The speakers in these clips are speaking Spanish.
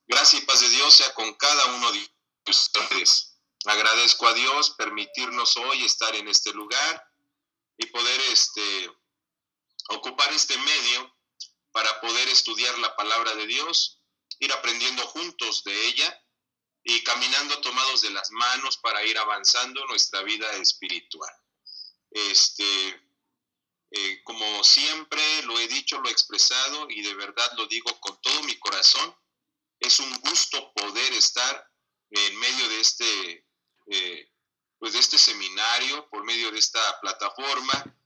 Gracia y paz de Dios sea con cada uno de ustedes. Agradezco a Dios permitirnos hoy estar en este lugar y poder ocupar este medio para poder estudiar la palabra de Dios, ir aprendiendo juntos de ella y caminando tomados de las manos para ir avanzando nuestra vida espiritual. Como siempre lo he dicho, lo he expresado y de verdad lo digo con todo mi corazón, es un gusto poder estar en medio de de este seminario, por medio de esta plataforma,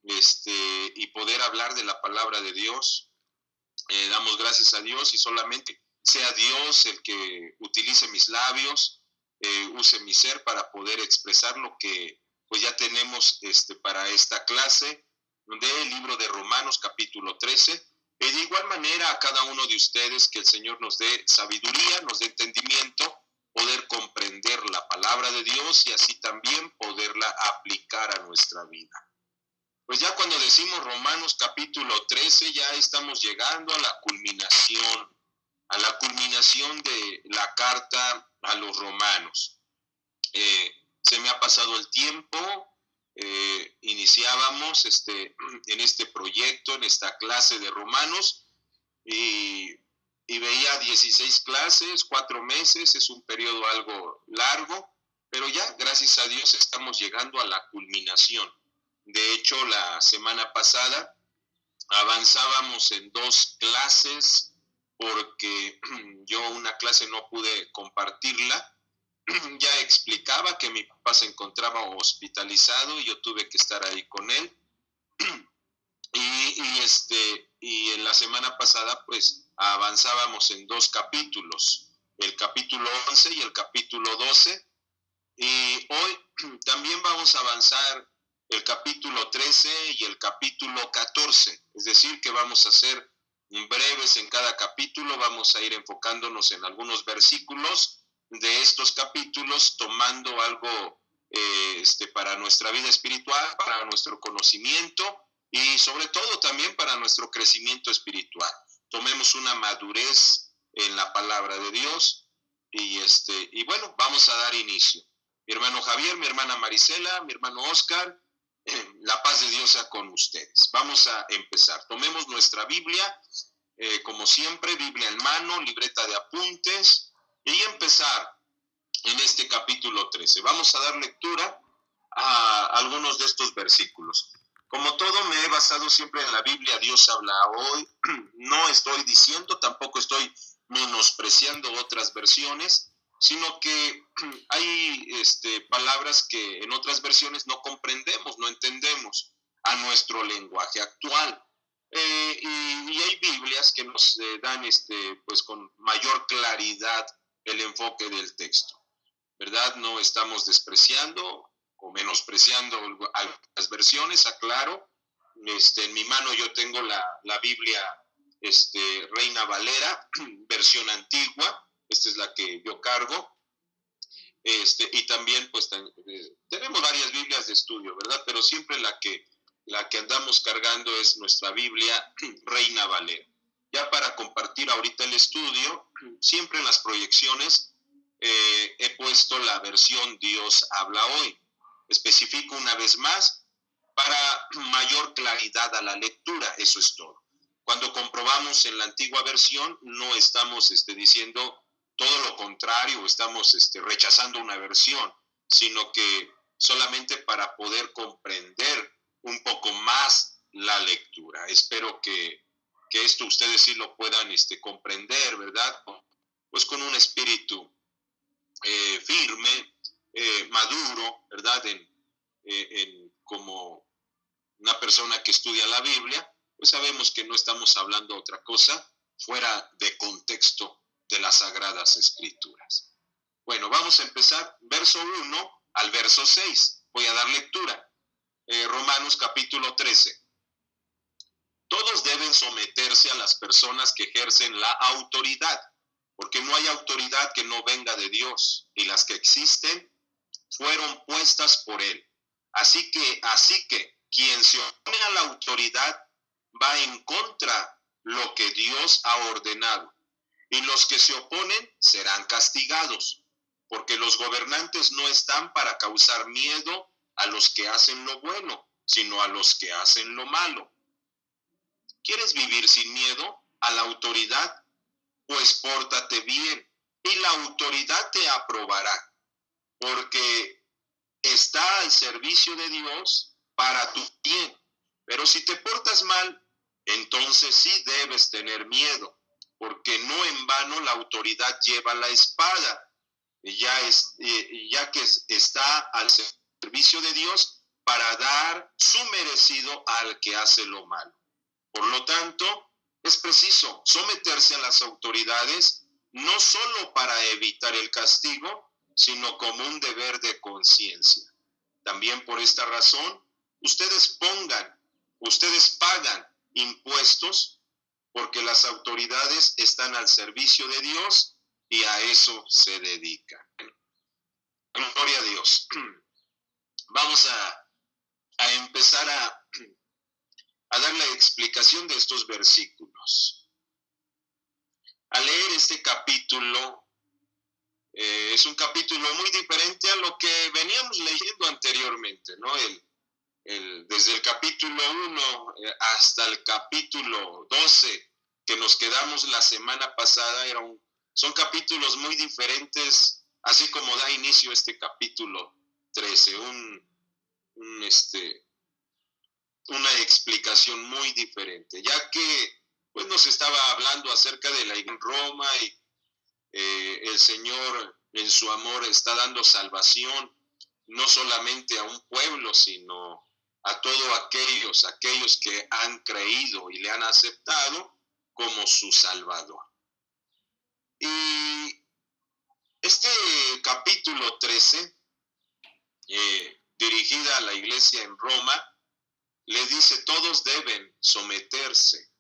y poder hablar de la palabra de Dios. Damos gracias a Dios y solamente sea Dios el que utilice mis labios, use mi ser para poder expresar lo que pues ya tenemos para esta clase del libro de Romanos capítulo 13. Y de igual manera a cada uno de ustedes que el Señor nos dé sabiduría, nos dé entendimiento, poder comprender la palabra de Dios y así también poderla aplicar a nuestra vida. Pues ya cuando decimos Romanos capítulo 13, ya estamos llegando a la culminación de la carta a los romanos. Se me ha pasado el tiempo, iniciábamos en este proyecto, en esta clase de Romanos, y veía 16 clases, 4 meses, es un periodo algo largo, pero ya, gracias a Dios, estamos llegando a la culminación. De hecho, la semana pasada avanzábamos en 2 clases porque yo una clase no pude compartirla. Ya explicaba que mi papá se encontraba hospitalizado y yo tuve que estar ahí con él. Y en la semana pasada pues avanzábamos en 2 capítulos, el capítulo 11 y el capítulo 12. Y hoy también vamos a avanzar el capítulo 13 y el capítulo 14, es decir, que vamos a ser breves en cada capítulo, vamos a ir enfocándonos en algunos versículos de estos capítulos, tomando algo para nuestra vida espiritual, para nuestro conocimiento y sobre todo también para nuestro crecimiento espiritual. Tomemos una madurez en la palabra de Dios y bueno, vamos a dar inicio. Mi hermano Javier, mi hermana Marisela, mi hermano Oscar, la paz de Dios sea con ustedes. Vamos a empezar. Tomemos nuestra Biblia, como siempre, Biblia en mano, libreta de apuntes, y empezar en este capítulo 13. Vamos a dar lectura a algunos de estos versículos. Como todo, me he basado siempre en la Biblia. Dios habla hoy. No estoy diciendo, tampoco estoy menospreciando otras versiones, sino que hay palabras que en otras versiones no comprendemos, no entendemos a nuestro lenguaje actual. Y hay Biblias que nos dan pues con mayor claridad el enfoque del texto, ¿verdad? No estamos despreciando o menospreciando algunas versiones, aclaro. En mi mano yo tengo la Biblia Reina Valera, versión antigua, esta es la que yo cargo. Y también pues tenemos varias Biblias de estudio, ¿verdad? Pero siempre la que andamos cargando es nuestra Biblia Reina Valera. Ya para compartir ahorita el estudio, siempre en las proyecciones he puesto la versión Dios habla hoy. Especifico una vez más para mayor claridad a la lectura, eso es todo. Cuando comprobamos en la antigua versión, no estamos diciendo todo lo contrario, estamos rechazando una versión, sino que solamente para poder comprender un poco más la lectura. Espero que esto ustedes sí lo puedan comprender, ¿verdad? Pues con un espíritu firme, maduro, ¿verdad? Como una persona que estudia la Biblia, pues sabemos que no estamos hablando otra cosa fuera de contexto de las Sagradas Escrituras. Bueno, vamos a empezar verso 1 al verso 6. Voy a dar lectura. Romanos capítulo 13. Todos deben someterse a las personas que ejercen la autoridad, porque no hay autoridad que no venga de Dios, y las que existen fueron puestas por Él. Así que quien se opone a la autoridad va en contra lo que Dios ha ordenado, y los que se oponen serán castigados, porque los gobernantes no están para causar miedo a los que hacen lo bueno, sino a los que hacen lo malo. ¿Quieres vivir sin miedo a la autoridad? Pues pórtate bien y la autoridad te aprobará, porque está al servicio de Dios para tu bien. Pero si te portas mal, entonces sí debes tener miedo, porque no en vano la autoridad lleva la espada, ya que está al servicio de Dios para dar su merecido al que hace lo malo. Por lo tanto, es preciso someterse a las autoridades, no solo para evitar el castigo, sino como un deber de conciencia. También por esta razón, ustedes pagan impuestos, porque las autoridades están al servicio de Dios y a eso se dedican. Gloria a Dios. Vamos a empezar a dar la explicación de estos versículos. Al leer este capítulo, es un capítulo muy diferente a lo que veníamos leyendo anteriormente, ¿no? Desde el capítulo 1 hasta el capítulo 12, que nos quedamos la semana pasada, son capítulos muy diferentes, así como da inicio este capítulo 13, una explicación muy diferente, ya que pues nos estaba hablando acerca de la iglesia en Roma y el Señor en su amor está dando salvación no solamente a un pueblo, sino a todos aquellos que han creído y le han aceptado como su Salvador. Y este capítulo 13, dirigida a la iglesia en Roma, le dice: todos deben someterse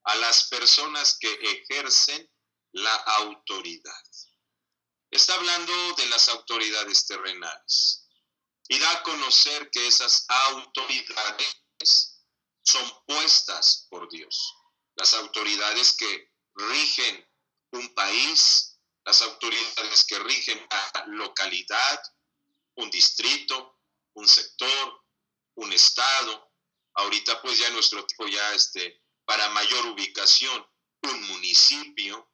a las personas que ejercen la autoridad. Está hablando de las autoridades terrenales y da a conocer que esas autoridades son puestas por Dios. Las autoridades que rigen un país, las autoridades que rigen una localidad, un distrito, un sector, un estado. Ahorita pues ya nuestro tipo ya para mayor ubicación, un municipio.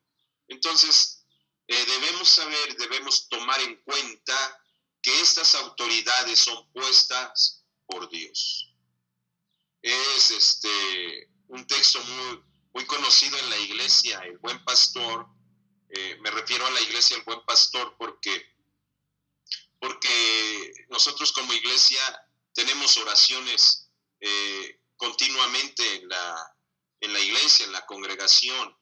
Entonces debemos tomar en cuenta que estas autoridades son puestas por Dios. Es un texto muy, muy conocido en la iglesia, el Buen Pastor. Me refiero a la iglesia, el Buen Pastor, porque nosotros como iglesia tenemos oraciones continuamente en la iglesia, en la congregación,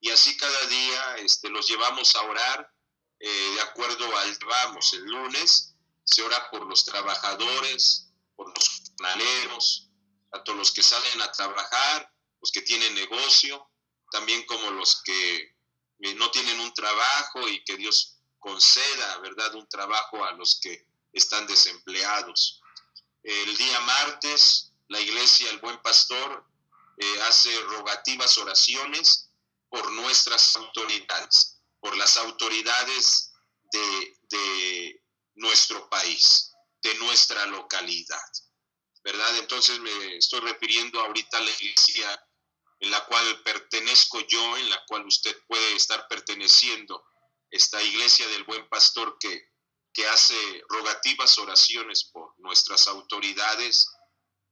y así cada día los llevamos a orar de acuerdo al vamos. El lunes se ora por los trabajadores, por los jornaleros, a todos los que salen a trabajar, los que tienen negocio, también como los que no tienen un trabajo y que Dios conceda, ¿verdad?, un trabajo a los que están desempleados. El día martes, la iglesia, el Buen Pastor, hace rogativas oraciones por nuestras autoridades, por las autoridades de nuestro país, de nuestra localidad, ¿verdad? Entonces me estoy refiriendo ahorita a la iglesia en la cual pertenezco yo, en la cual usted puede estar perteneciendo, esta iglesia del Buen Pastor que hace rogativas oraciones por nuestras autoridades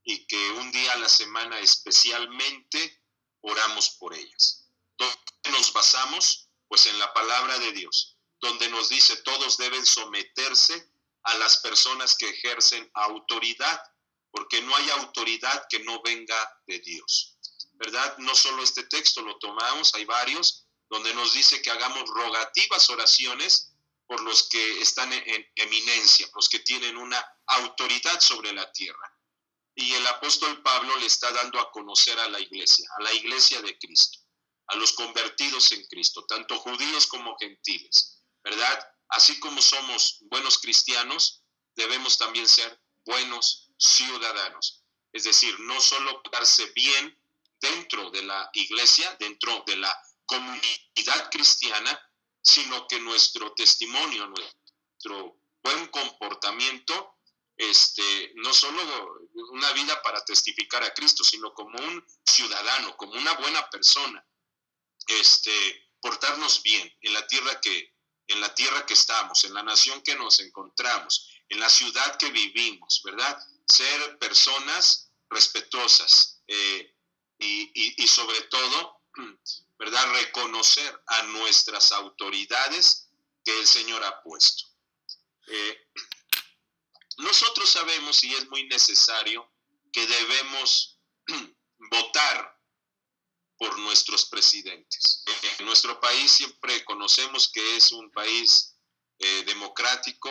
y que un día a la semana especialmente oramos por ellas. ¿Dónde nos basamos? Pues en la palabra de Dios, donde nos dice: todos deben someterse a las personas que ejercen autoridad, porque no hay autoridad que no venga de Dios, ¿verdad? No solo este texto lo tomamos, hay varios, donde nos dice que hagamos rogativas oraciones por los que están en eminencia, los que tienen una autoridad sobre la tierra. Y el apóstol Pablo le está dando a conocer a la iglesia de Cristo, a los convertidos en Cristo, tanto judíos como gentiles, ¿verdad? Así como somos buenos cristianos, debemos también ser buenos ciudadanos. Es decir, no solo portarse bien dentro de la iglesia, dentro de la comunidad cristiana, sino que nuestro testimonio, nuestro buen comportamiento, no solo una vida para testificar a Cristo, sino como un ciudadano, como una buena persona, portarnos bien en la tierra que estamos, en la nación que nos encontramos, en la ciudad que vivimos, ¿verdad? Ser personas respetuosas y sobre todo, ¿verdad? Reconocer a nuestras autoridades que el Señor ha puesto. Nosotros sabemos, y es muy necesario, que debemos votar por nuestros presidentes. En nuestro país siempre conocemos que es un país democrático,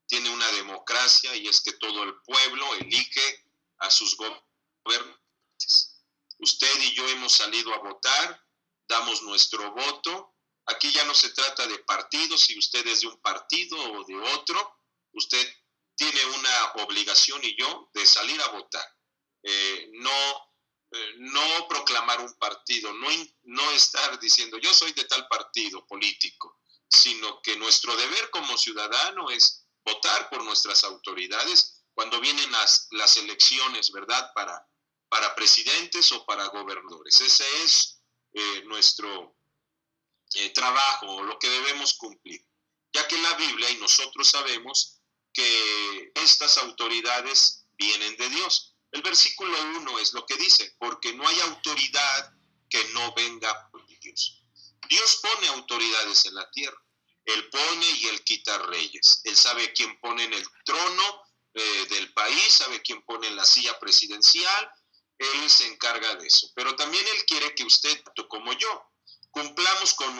tiene una democracia, y es que todo el pueblo elige a sus gobernantes. Usted y yo hemos salido a votar, damos nuestro voto. Aquí ya no se trata de partidos, si usted es de un partido o de otro, usted tiene una obligación, y yo, de salir a votar. No proclamar un partido, no estar diciendo yo soy de tal partido político, sino que nuestro deber como ciudadano es votar por nuestras autoridades cuando vienen las elecciones, ¿verdad? Para presidentes o para gobernadores. Ese es nuestro trabajo, lo que debemos cumplir, ya que la Biblia y nosotros sabemos que estas autoridades vienen de Dios. El versículo 1 es lo que dice: porque no hay autoridad que no venga por Dios. Dios pone autoridades en la tierra. Él pone y Él quita reyes. Él sabe quién pone en el trono del país, sabe quién pone en la silla presidencial. Él se encarga de eso. Pero también Él quiere que usted, tanto como yo, cumplamos con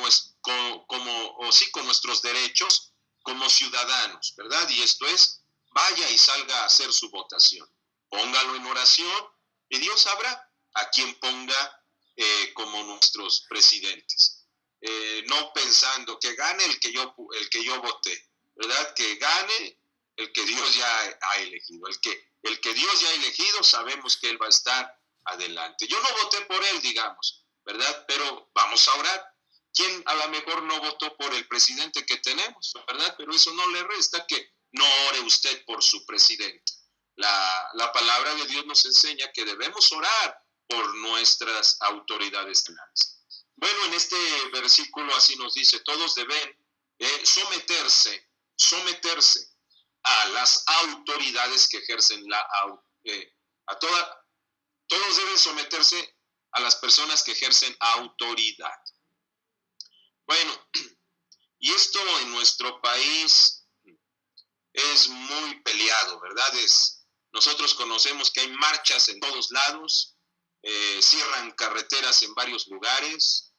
nuestros derechos como ciudadanos, ¿verdad? Y esto es, vaya y salga a hacer su votación. Póngalo en oración y Dios sabrá a quién ponga como nuestros presidentes. No pensando que gane el que yo voté, ¿verdad? Que gane el que Dios ya ha elegido. El que Dios ya ha elegido, sabemos que Él va a estar adelante. Yo no voté por Él, digamos, ¿verdad? Pero vamos a orar. ¿Quién a lo mejor no votó por el presidente que tenemos, ¿verdad? Pero eso no le resta que no ore usted por su presidente. La palabra de Dios nos enseña que debemos orar por nuestras autoridades penales. Bueno, en este versículo así nos dice: todos deben someterse a las autoridades que ejercen todos deben someterse a las personas que ejercen autoridad. Bueno, y esto en nuestro país es muy peleado, ¿verdad? Nosotros conocemos que hay marchas en todos lados, cierran carreteras en varios lugares,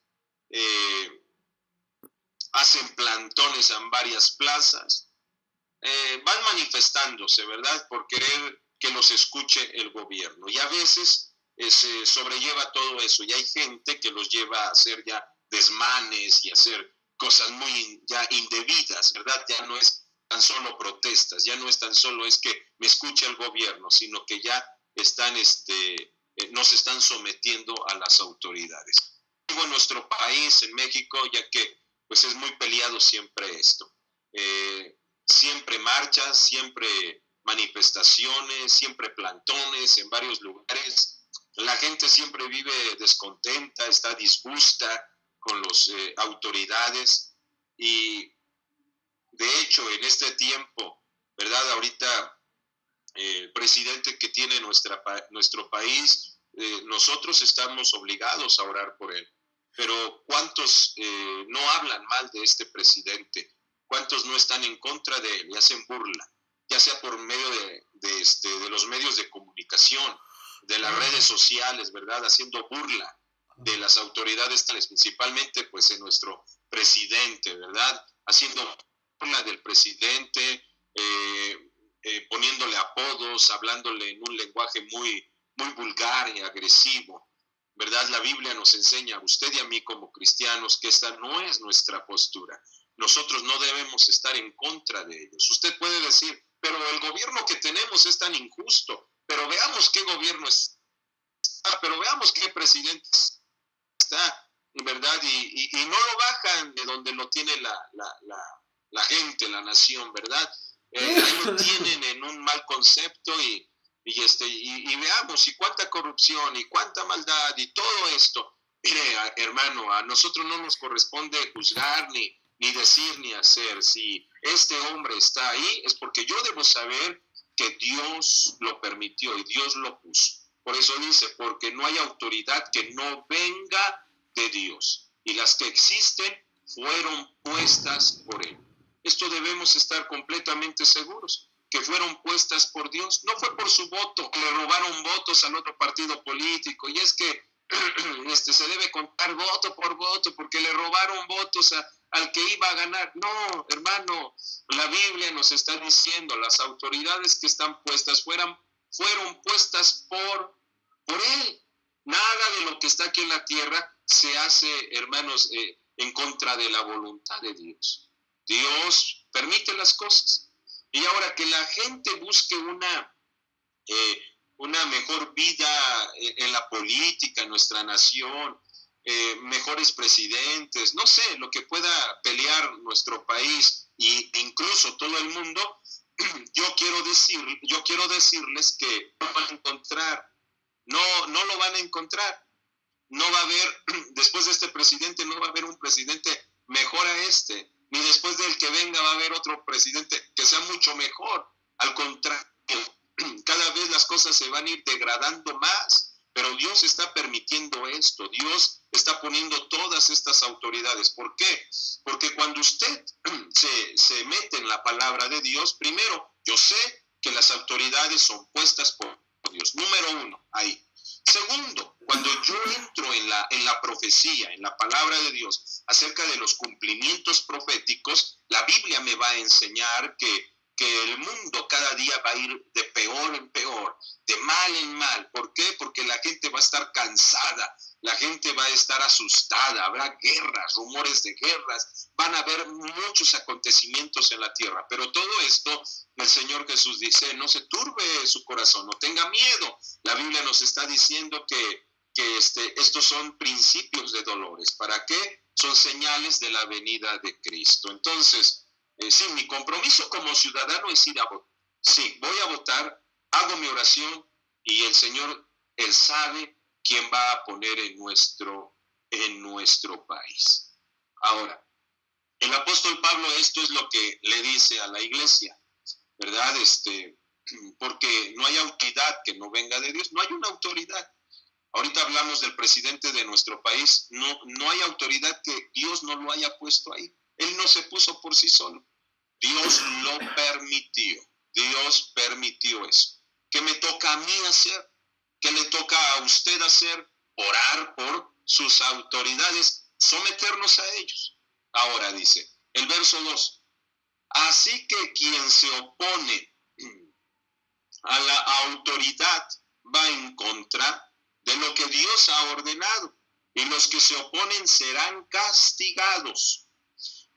hacen plantones en varias plazas, van manifestándose, ¿verdad? Por querer que los escuche el gobierno. Y a veces se sobrelleva todo eso, y hay gente que los lleva a hacer ya desmanes y a hacer cosas muy ya indebidas, ¿verdad? Ya no es tan solo protestas, ya no es tan solo es que me escuche el gobierno, sino que ya están, nos están sometiendo a las autoridades. En nuestro país, en México, ya que pues es muy peleado siempre esto. Siempre marchas, siempre manifestaciones, siempre plantones en varios lugares. La gente siempre vive descontenta, está disgusta con las autoridades, y de hecho en este tiempo, ¿verdad? Ahorita el presidente que tiene nuestro país, nosotros estamos obligados a orar por él, pero ¿cuántos no hablan mal de este presidente? ¿Cuántos no están en contra de él y hacen burla? Ya sea por medio de los medios de comunicación, de las redes sociales, ¿verdad? Haciendo burla de las autoridades tales, principalmente pues en nuestro presidente, ¿verdad? Haciendo burla del presidente, poniéndole apodos, hablándole en un lenguaje muy, muy vulgar y agresivo, ¿verdad? La Biblia nos enseña a usted y a mí como cristianos que esta no es nuestra postura. Nosotros no debemos estar en contra de ellos. Usted puede decir, pero el gobierno que tenemos es tan injusto, pero veamos qué gobierno está, pero veamos qué presidente está. ¿verdad? Y no lo bajan de donde lo tiene la gente, la nación, ¿verdad? Ahí lo tienen en un mal concepto y veamos, y cuánta corrupción, y cuánta maldad, y todo esto. Mire, hermano, a nosotros no nos corresponde juzgar, ni decir, ni hacer. Si este hombre está ahí, es porque yo debo saber que Dios lo permitió y Dios lo puso. Por eso dice, porque no hay autoridad que no venga de Dios, y las que existen fueron puestas por Él. Esto debemos estar completamente seguros, que fueron puestas por Dios. No fue por su voto, le robaron votos al otro partido político, y es que se debe contar voto por voto, porque le robaron votos al que iba a ganar. No, hermano, la Biblia nos está diciendo, las autoridades que están puestas fueron puestas por Él. Nada de lo que está aquí en la tierra se hace, hermanos, en contra de la voluntad de Dios. Dios permite las cosas. Y ahora que la gente busque una mejor vida en la política, en nuestra nación, mejores presidentes, no sé, lo que pueda pelear nuestro país e incluso todo el mundo, yo quiero decirles que no van a encontrar, no lo van a encontrar. No va a haber, después de este presidente, no va a haber un presidente mejor a este, ni después del que venga va a haber otro presidente que sea mucho mejor. Al contrario, cada vez las cosas se van a ir degradando más, pero Dios está permitiendo esto, Dios está poniendo todas estas autoridades. ¿Por qué? Porque cuando usted se mete en la palabra de Dios, primero, yo sé que las autoridades son puestas por Dios. Número uno, ahí. Segundo, cuando yo entro en la profecía, en la palabra de Dios, acerca de los cumplimientos proféticos, la Biblia me va a enseñar que el mundo cada día va a ir de peor en peor, de mal en mal. ¿Por qué? Porque la gente va a estar cansada, la gente va a estar asustada, habrá guerras, rumores de guerras, van a haber muchos acontecimientos en la tierra. Pero todo esto, el Señor Jesús dice, no se turbe su corazón, no tenga miedo. La Biblia nos está diciendo que estos son principios de dolores. ¿Para qué? Son señales de la venida de Cristo. Entonces, sí, mi compromiso como ciudadano es ir a votar. Sí, voy a votar, hago mi oración y el Señor, Él sabe quién va a poner en nuestro país. Ahora, el apóstol Pablo esto es lo que le dice a la iglesia, ¿verdad? Porque no hay autoridad que no venga de Dios, no hay una autoridad. Ahorita hablamos del presidente de nuestro país, no hay autoridad que Dios no lo haya puesto ahí. Él no se puso por sí solo. Dios lo permitió. Dios permitió eso. ¿Qué me toca a mí hacer? ¿Qué le toca a usted hacer? Orar por sus autoridades, someternos a ellos. Ahora dice, el verso 2, así que quien se opone a la autoridad va en contra de lo que Dios ha ordenado, y los que se oponen serán castigados.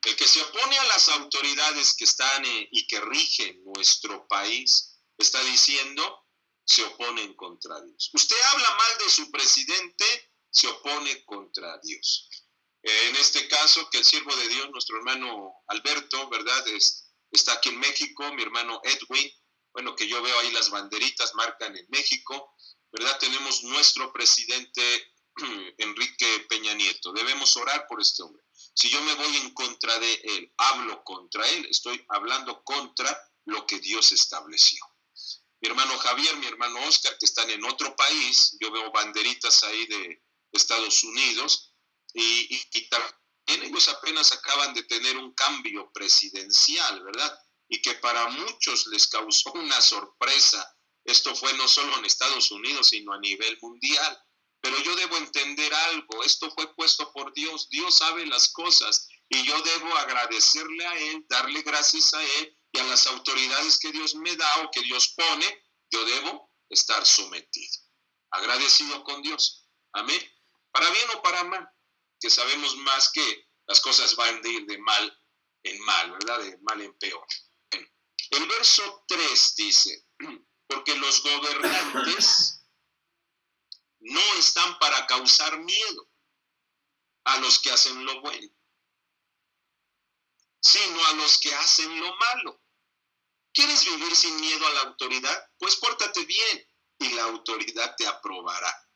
El que se opone a las autoridades que están y que rigen nuestro país, está diciendo, se oponen contra Dios. Usted habla mal de su presidente, se opone contra Dios. En este caso, que el siervo de Dios, nuestro hermano Alberto, ¿verdad? Está aquí en México, mi hermano Edwin, bueno, que yo veo ahí las banderitas marcan en México, ¿verdad? Tenemos nuestro presidente Enrique Peña Nieto. Debemos orar por este hombre. Si yo me voy en contra de él, hablo contra él, estoy hablando contra lo que Dios estableció. Mi hermano Javier, mi hermano Oscar, que están en otro país, yo veo banderitas ahí de Estados Unidos, y también ellos apenas acaban de tener un cambio presidencial, ¿verdad? Y que para muchos les causó una sorpresa. Esto fue no solo en Estados Unidos, sino a nivel mundial. Pero yo debo entender algo, esto fue puesto por Dios, Dios sabe las cosas y yo debo agradecerle a Él, darle gracias a Él y a las autoridades que Dios me da o que Dios pone, yo debo estar sometido, agradecido con Dios, amén, para bien o para mal, que sabemos más que las cosas van a ir de mal en mal, ¿verdad? De mal en peor. El verso 3 dice, porque los gobernantes no están para causar miedo, a los que hacen lo bueno, sino a los que hacen lo malo. ¿Quieres vivir sin miedo a la autoridad? Pues pórtate bien y la autoridad te aprobará,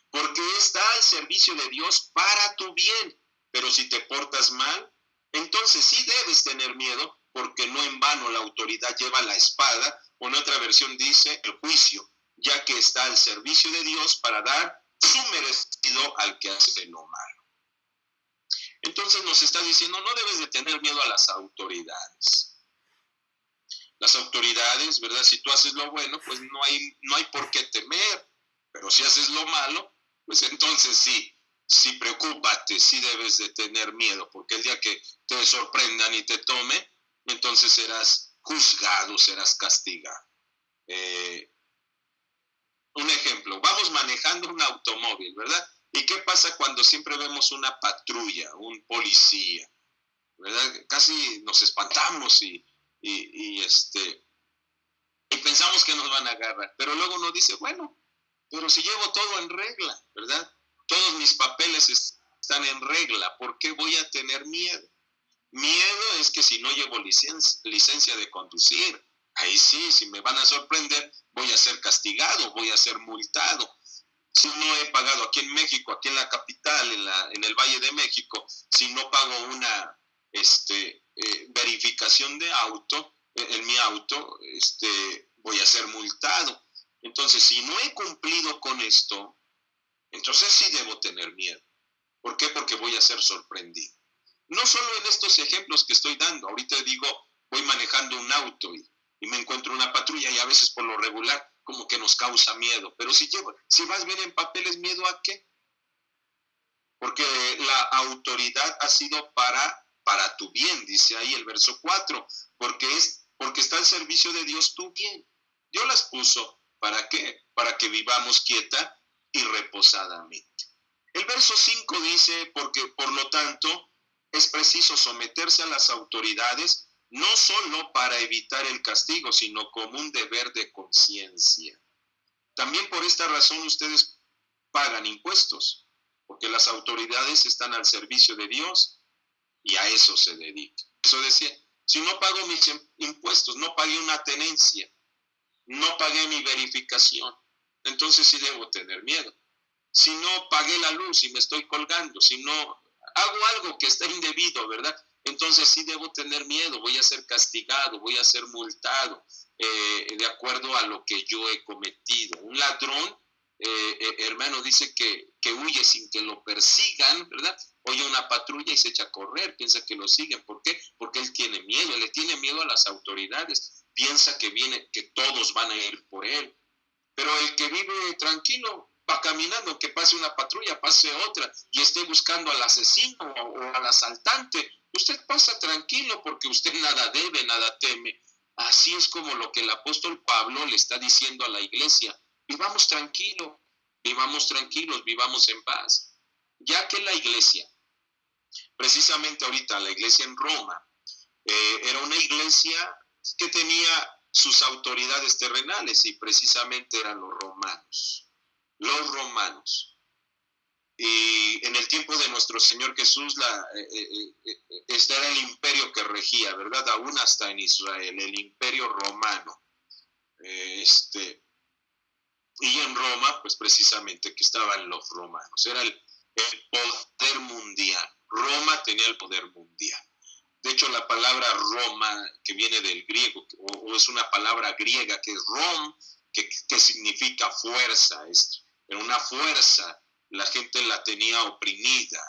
porque está al servicio de Dios para tu bien. Pero si te portas mal, entonces sí debes tener miedo, porque no en vano la autoridad lleva la espada, o en otra versión dice el juicio, ya que está al servicio de Dios para dar su merecido al que hace lo malo. Entonces nos está diciendo, no debes de tener miedo a las autoridades. Las autoridades, ¿verdad? Si tú haces lo bueno, pues no hay por qué temer. Pero si haces lo malo, pues entonces sí preocúpate, sí debes de tener miedo, porque el día que te sorprendan y te tomen, entonces serás juzgado, serás castigado. Un ejemplo, vamos manejando un automóvil, ¿verdad? ¿Y qué pasa cuando siempre vemos una patrulla, un policía? ¿Verdad? Casi nos espantamos y pensamos que nos van a agarrar, pero luego nos dice, bueno, pero si llevo todo en regla, ¿verdad? Todos mis papeles están en regla, ¿por qué voy a tener miedo? Miedo es que si no llevo licencia de conducir, ahí sí, si me van a sorprender, voy a ser castigado, voy a ser multado. Si no he pagado aquí en México, aquí en la capital, en el Valle de México, si no pago una verificación de auto, en mi auto, voy a ser multado. Entonces, si no he cumplido con esto, entonces sí debo tener miedo. ¿Por qué? Porque voy a ser sorprendido. No solo en estos ejemplos que estoy dando. Ahorita digo, voy manejando un auto y me encuentro una patrulla y a veces por lo regular como que nos causa miedo. Pero si vas bien en papeles, ¿miedo a qué? Porque la autoridad ha sido para tu bien, dice ahí el verso 4, porque está al servicio de Dios tu bien. Dios las puso, ¿para qué? Para que vivamos quieta y reposadamente. El verso 5 dice, porque por lo tanto es preciso someterse a las autoridades, no solo para evitar el castigo, sino como un deber de conciencia. También por esta razón ustedes pagan impuestos, porque las autoridades están al servicio de Dios y a eso se dedican. Eso decía, si no pago mis impuestos, no pagué una tenencia, no pagué mi verificación, entonces sí debo tener miedo. Si no pagué la luz y me estoy colgando, si no hago algo que está indebido, ¿verdad? Entonces sí debo tener miedo, voy a ser castigado, voy a ser multado, de acuerdo a lo que yo he cometido. Un ladrón, hermano, dice que huye sin que lo persigan, ¿verdad? Oye una patrulla y se echa a correr, piensa que lo siguen. ¿Por qué? Porque él tiene miedo, le tiene miedo a las autoridades, piensa que todos van a ir por él. Pero el que vive tranquilo va caminando, que pase una patrulla, pase otra, y esté buscando al asesino o al asaltante. Usted pasa tranquilo porque usted nada debe, nada teme. Así es como lo que el apóstol Pablo le está diciendo a la iglesia. Vivamos tranquilos, vivamos en paz. Ya que la iglesia, precisamente ahorita la iglesia en Roma, era una iglesia que tenía sus autoridades terrenales y precisamente eran los romanos. Y en el tiempo de nuestro Señor Jesús, este era el imperio que regía, ¿verdad? Aún hasta en Israel, el imperio romano. Y en Roma, pues precisamente que estaban los romanos. Era el poder mundial. Roma tenía el poder mundial. De hecho, la palabra Roma, que viene del griego, o es una palabra griega que es rom, que significa fuerza. Era una fuerza, la gente la tenía oprimida,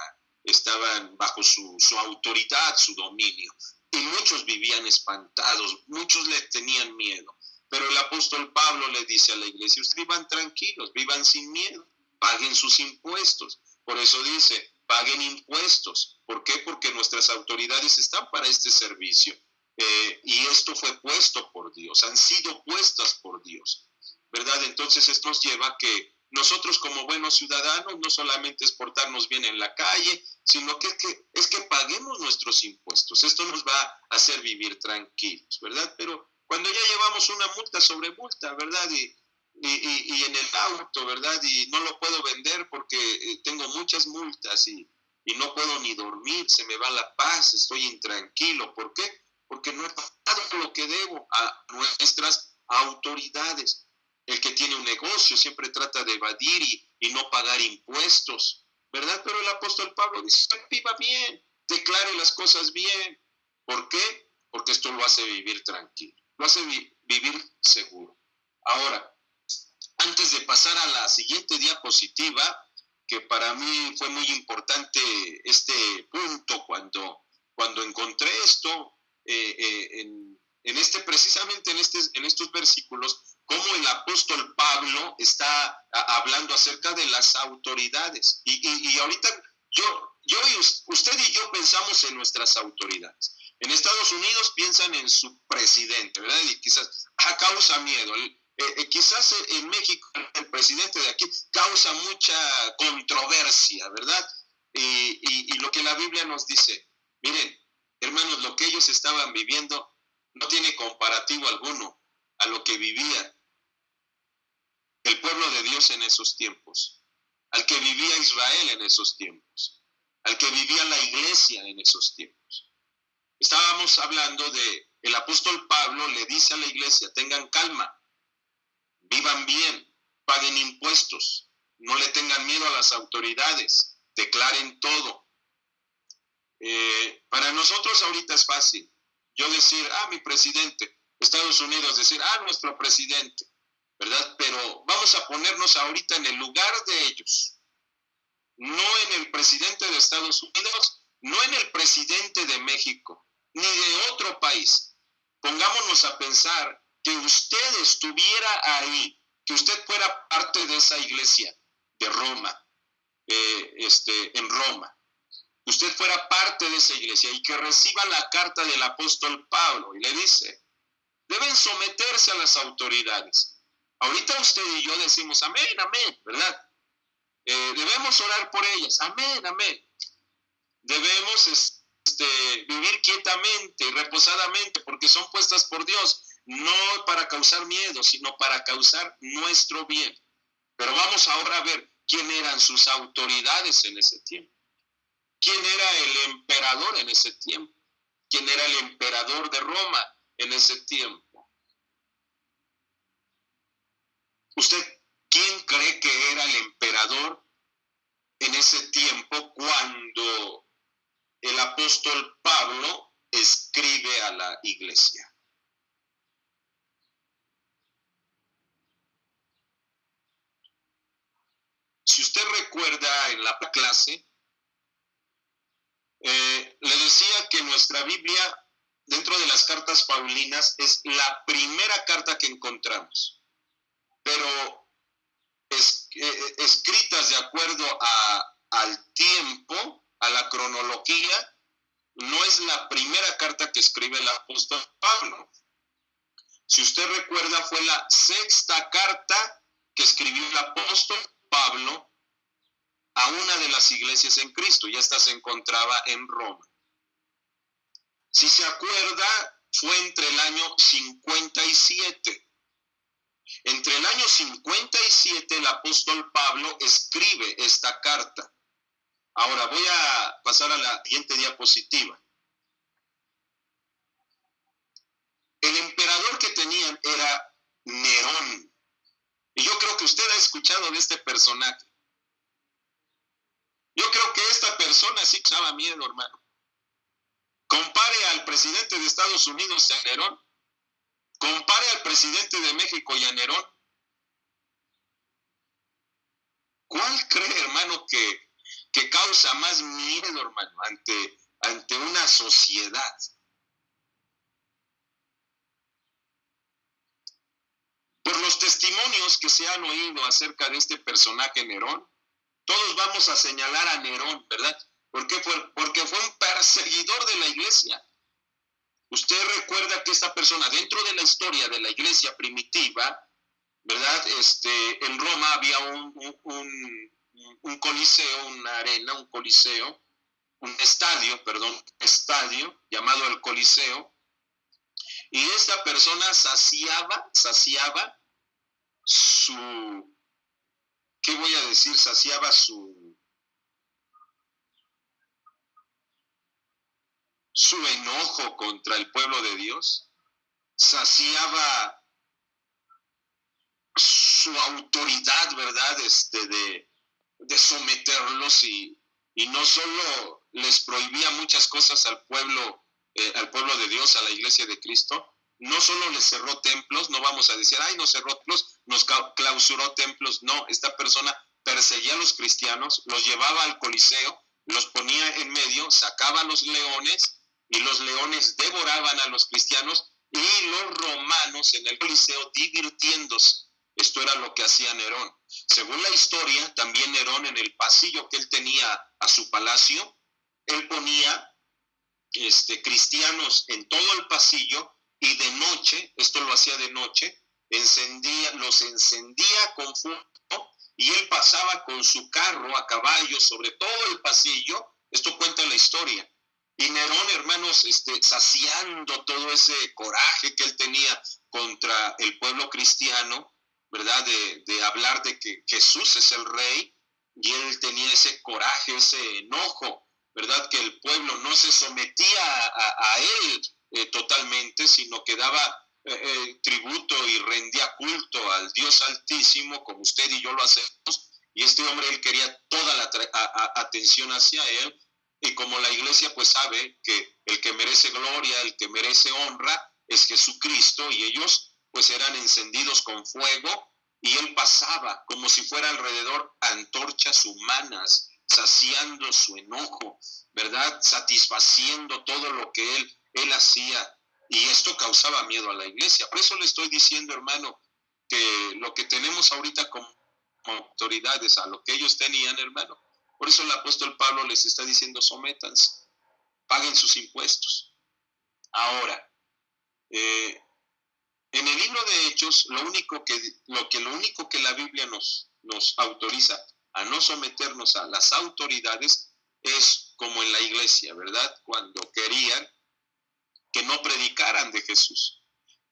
estaban bajo su autoridad, su dominio. Y muchos vivían espantados, muchos le tenían miedo. Pero el apóstol Pablo le dice a la iglesia, ustedes vivan tranquilos, vivan sin miedo, paguen sus impuestos. Por eso dice, paguen impuestos. ¿Por qué? Porque nuestras autoridades están para este servicio. Y esto fue puesto por Dios, han sido puestas por Dios, ¿verdad? Entonces esto nos lleva a que nosotros como buenos ciudadanos no solamente es portarnos bien en la calle, sino que es que paguemos nuestros impuestos. Esto nos va a hacer vivir tranquilos, ¿verdad? Pero cuando ya llevamos una multa sobre multa, ¿verdad? Y en el auto, ¿verdad? Y no lo puedo vender porque tengo muchas multas y y no puedo ni dormir, se me va la paz, estoy intranquilo. ¿Por qué? Porque no he pagado lo que debo a nuestras autoridades. El que tiene un negocio siempre trata de evadir y no pagar impuestos, ¿verdad? Pero el apóstol Pablo dice, viva bien, declare las cosas bien. ¿Por qué? Porque esto lo hace vivir tranquilo, lo hace vivir seguro. Ahora, antes de pasar a la siguiente diapositiva, que para mí fue muy importante este punto cuando encontré esto precisamente en estos versículos, cómo el apóstol Pablo está hablando acerca de las autoridades. Y ahorita usted y yo pensamos en nuestras autoridades. En Estados Unidos piensan en su presidente, ¿verdad? Y quizás causa miedo. Quizás en México el presidente de aquí causa mucha controversia, ¿verdad? Y lo que la Biblia nos dice, miren, hermanos, lo que ellos estaban viviendo no tiene comparativo alguno a lo que vivía el pueblo de Dios en esos tiempos, al que vivía Israel en esos tiempos, al que vivía la iglesia en esos tiempos. Estábamos hablando de el apóstol Pablo le dice a la iglesia, tengan calma, vivan bien, paguen impuestos, no le tengan miedo a las autoridades, declaren todo. Para nosotros ahorita es fácil yo decir, mi presidente, Estados Unidos decir, nuestro presidente, ¿verdad? Pero vamos a ponernos ahorita en el lugar de ellos, no en el presidente de Estados Unidos, no en el presidente de México, ni de otro país. Pongámonos a pensar que usted estuviera ahí, que usted fuera parte de esa iglesia de Roma, en Roma. Usted fuera parte de esa iglesia y que reciba la carta del apóstol Pablo y le dice, deben someterse a las autoridades. Ahorita usted y yo decimos, amén, amén, ¿verdad? Debemos orar por ellas, amén, amén. Debemos vivir quietamente y reposadamente porque son puestas por Dios, no para causar miedo, sino para causar nuestro bien. Pero vamos ahora a ver quién eran sus autoridades en ese tiempo. ¿Quién era el emperador en ese tiempo? ¿Quién era el emperador de Roma en ese tiempo? ¿Usted quién cree que era el emperador en ese tiempo cuando el apóstol Pablo escribe a la iglesia? Si usted recuerda en la clase, le decía que nuestra Biblia, dentro de las cartas paulinas, es la primera carta que encontramos, pero escritas de acuerdo al tiempo, a la cronología, no es la primera carta que escribe el apóstol Pablo. Si usted recuerda, fue la sexta carta que escribió el apóstol Pablo a una de las iglesias en Cristo, y esta se encontraba en Roma. Si se acuerda, fue entre el año 57. Entre el año 57 el apóstol Pablo escribe esta carta. Ahora voy a pasar a la siguiente diapositiva. El emperador que tenían era Nerón. Y yo creo que usted ha escuchado de este personaje. Yo creo que esta persona sí daba miedo, hermano. Compare al presidente de Estados Unidos a Nerón. Compare al presidente de México y a Nerón. ¿Cuál cree, hermano, que causa más miedo, hermano, ante una sociedad? Por los testimonios que se han oído acerca de este personaje Nerón, todos vamos a señalar a Nerón, ¿verdad? ¿Por qué? Porque fue un perseguidor de la iglesia. Usted recuerda que esta persona, dentro de la historia de la iglesia primitiva, ¿verdad? En Roma había un coliseo, una arena, un coliseo, un estadio llamado el Coliseo, y esta persona saciaba saciaba su su enojo contra el pueblo de Dios, saciaba su autoridad, ¿verdad? De someterlos y no solo les prohibía muchas cosas al pueblo de Dios, a la iglesia de Cristo, no solo les cerró templos, no vamos a decir, ay, nos cerró templos, nos clausuró templos, no, esta persona perseguía a los cristianos, los llevaba al Coliseo, los ponía en medio, sacaba a los leones y los leones devoraban a los cristianos y los romanos en el Coliseo divirtiéndose. Esto era lo que hacía Nerón. Según la historia, también Nerón en el pasillo que él tenía a su palacio, él ponía cristianos en todo el pasillo y de noche, esto lo hacía de noche, los encendía con fuego y él pasaba con su carro a caballo sobre todo el pasillo. Esto cuenta la historia. Y Nerón, hermanos, saciando todo ese coraje que él tenía contra el pueblo cristiano, ¿verdad? De hablar de que Jesús es el rey, y él tenía ese coraje, ese enojo, ¿verdad? Que el pueblo no se sometía a él totalmente, sino que daba tributo y rendía culto al Dios Altísimo, como usted y yo lo hacemos, y este hombre, él quería toda la atención hacia él, y como la iglesia pues sabe que el que merece gloria, el que merece honra, es Jesucristo, y ellos pues eran encendidos con fuego, y él pasaba como si fuera alrededor antorchas humanas, saciando su enojo, ¿verdad? Satisfaciendo todo lo que él hacía, y esto causaba miedo a la iglesia. Por eso le estoy diciendo, hermano, que lo que tenemos ahorita como autoridades a lo que ellos tenían, hermano, por eso el apóstol Pablo les está diciendo, sométanse, paguen sus impuestos. Ahora, en el libro de Hechos, lo único que la Biblia nos autoriza a no someternos a las autoridades es como en la iglesia, ¿verdad? Cuando querían que no predicaran de Jesús.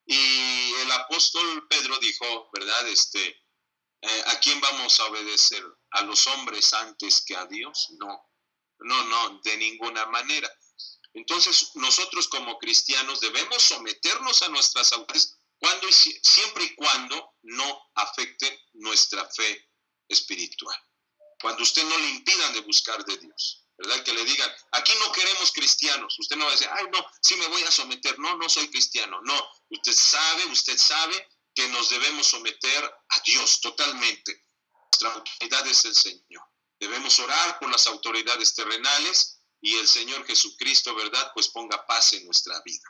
Y el apóstol Pedro dijo, ¿verdad? ¿A quién vamos a obedecer? ¿A los hombres antes que a Dios? No, de ninguna manera. Entonces, nosotros como cristianos debemos someternos a nuestras autoridades siempre y cuando no afecte nuestra fe espiritual. Cuando usted no le impidan de buscar de Dios, ¿verdad? Que le digan, aquí no queremos cristianos. Usted no va a decir, ay, no, sí me voy a someter. No soy cristiano. No, usted sabe que nos debemos someter a Dios totalmente. Nuestra autoridad es el Señor. Debemos orar por las autoridades terrenales y el Señor Jesucristo, ¿verdad? Pues ponga paz en nuestra vida.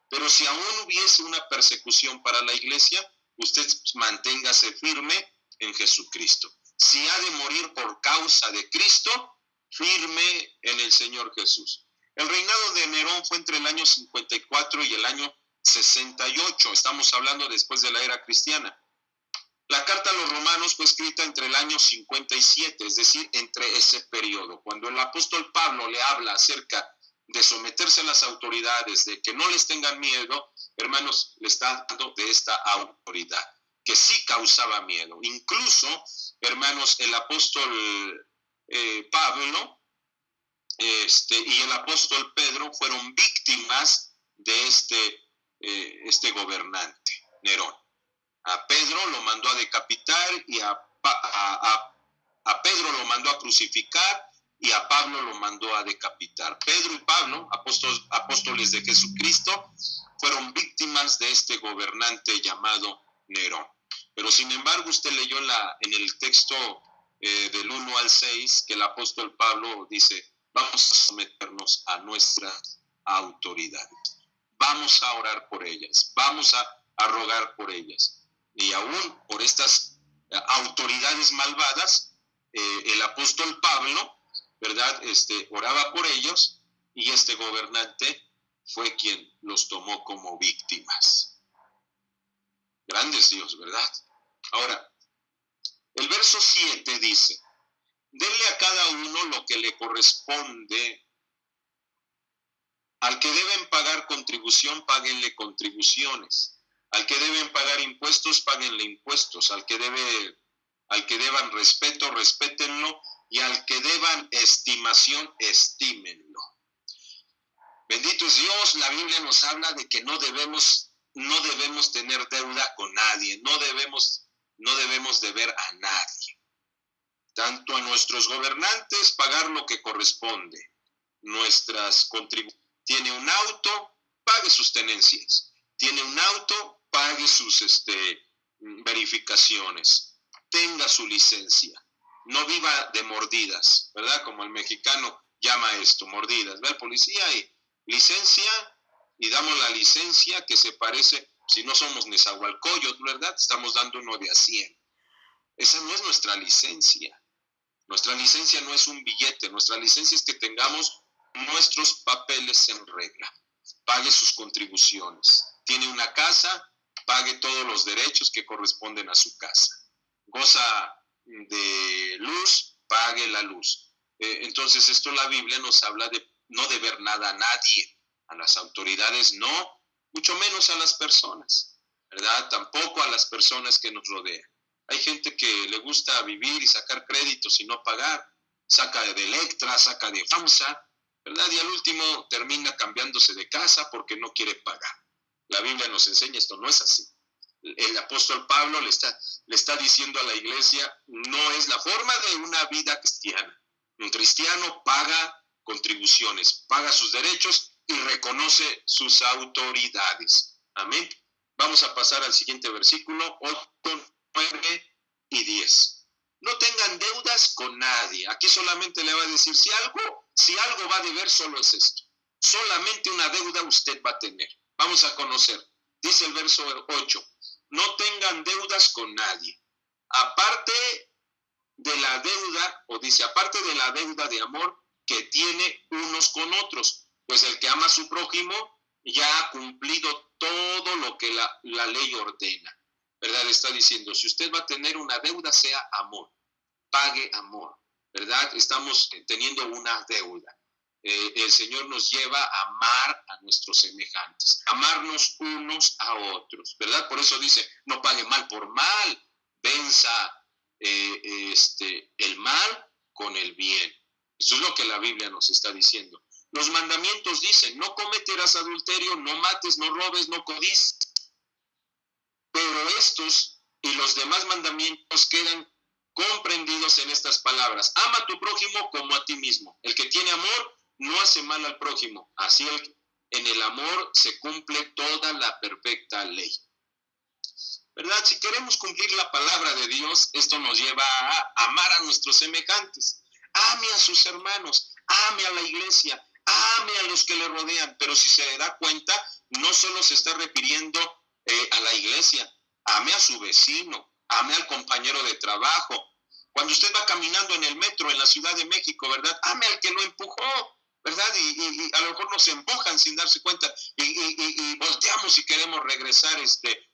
Pero si aún hubiese una persecución para la iglesia, usted manténgase firme en Jesucristo. Si ha de morir por causa de Cristo, firme en el Señor Jesús. El reinado de Nerón fue entre el año 54 y el año 68. Estamos hablando después de la era cristiana. La carta a los romanos fue escrita entre el año 57, es decir, entre ese periodo. Cuando el apóstol Pablo le habla acerca de someterse a las autoridades, de que no les tengan miedo, hermanos, le está dando de esta autoridad, que sí causaba miedo. Incluso, hermanos, el apóstol Pablo y el apóstol Pedro fueron víctimas de este gobernante, Nerón. A Pedro lo mandó a decapitar y a Pedro lo mandó a crucificar y a Pablo lo mandó a decapitar. Pedro y Pablo, apóstoles de Jesucristo, fueron víctimas de este gobernante llamado Nerón. Pero sin embargo, usted leyó en el texto del 1 al 6 que el apóstol Pablo dice, vamos a someternos a nuestras autoridades. Vamos a orar por ellas, vamos a rogar por ellas. Y aún por estas autoridades malvadas, el apóstol Pablo, ¿verdad? Oraba por ellos y este gobernante fue quien los tomó como víctimas. Grande es Dios, ¿verdad? Ahora, el verso 7 dice, denle a cada uno lo que le corresponde. Al que deben pagar contribución, páguenle contribuciones. Al que deben pagar impuestos, páguenle impuestos. Al que deban respeto, respétenlo. Y al que deban estimación, estímenlo. Bendito es Dios, la Biblia nos habla de que no debemos tener deuda con nadie, no debemos deber a nadie. Tanto a nuestros gobernantes pagar lo que corresponde, nuestras contribuciones. Tiene un auto, pague sus tenencias. Tiene un auto, pague sus verificaciones. Tenga su licencia. No viva de mordidas, ¿verdad? Como el mexicano llama esto, mordidas. Ve al policía y licencia, y damos la licencia que se parece, si no somos Nezahualcóyotl, ¿verdad? Estamos dando uno de a 100. Esa no es nuestra licencia. Nuestra licencia no es un billete, nuestra licencia es que tengamos nuestros papeles en regla. Pague sus contribuciones. Tiene una casa, pague todos los derechos que corresponden a su casa. Goza de luz, pague la luz. Entonces esto la Biblia nos habla de no deber nada a nadie, a las autoridades no, mucho menos a las personas, ¿verdad? Tampoco a las personas que nos rodean. Hay gente que le gusta vivir y sacar créditos y no pagar, saca de Electra, saca de FAMSA, ¿verdad? Y al último termina cambiándose de casa porque no quiere pagar. La Biblia nos enseña esto, no es así. El apóstol Pablo le está diciendo a la iglesia, no es la forma de una vida cristiana. Un cristiano paga contribuciones, paga sus derechos y reconoce sus autoridades. Amén. Vamos a pasar al siguiente versículo, 8, 9 y 10. No tengan deudas con nadie. Aquí solamente le va a decir, si algo va a deber, solo es esto. Solamente una deuda usted va a tener. Vamos a conocer. Dice el verso 8, no tengan deudas con nadie. Aparte de la deuda, o dice, aparte de la deuda de amor que tiene unos con otros, pues el que ama a su prójimo ya ha cumplido todo lo que la ley ordena, ¿verdad? Está diciendo, si usted va a tener una deuda, sea amor, pague amor, ¿verdad? Estamos teniendo una deuda. El Señor nos lleva a amar a nuestros semejantes, amarnos unos a otros, ¿verdad? Por eso dice, no pague mal por mal, venza el mal con el bien. Eso es lo que la Biblia nos está diciendo. Los mandamientos dicen, no cometerás adulterio, no mates, no robes, no codicies. Pero estos y los demás mandamientos quedan comprendidos en estas palabras. Ama a tu prójimo como a ti mismo. El que tiene amor no hace mal al prójimo. Así en el amor se cumple toda la perfecta ley. ¿Verdad? Si queremos cumplir la palabra de Dios, esto nos lleva a amar a nuestros semejantes. Ame a sus hermanos, ame a la iglesia, ame a los que le rodean. Pero si se da cuenta, no solo se está refiriendo a la iglesia, ame a su vecino, ame al compañero de trabajo. Cuando usted va caminando en el metro en la Ciudad de México, ¿verdad? Ame al que lo empujó, ¿verdad? Y a lo mejor nos empujan sin darse cuenta y volteamos y queremos regresar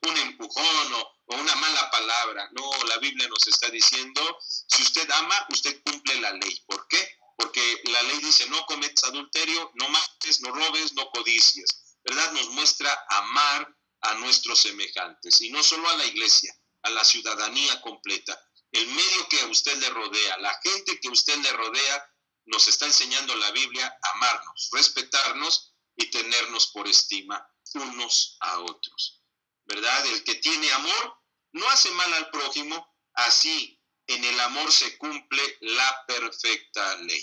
un empujón o una mala palabra. No, la Biblia nos está diciendo, si usted ama, usted cumple la ley. ¿Por qué? Porque la ley dice, no cometas adulterio, no mates, no robes, no codicies, ¿verdad? Nos muestra amar a nuestros semejantes, y no solo a la iglesia, a la ciudadanía completa. El medio que a usted le rodea, la gente que a usted le rodea, nos está enseñando la Biblia a amarnos, respetarnos y tenernos por estima unos a otros, ¿verdad? El que tiene amor no hace mal al prójimo, así en el amor se cumple la perfecta ley.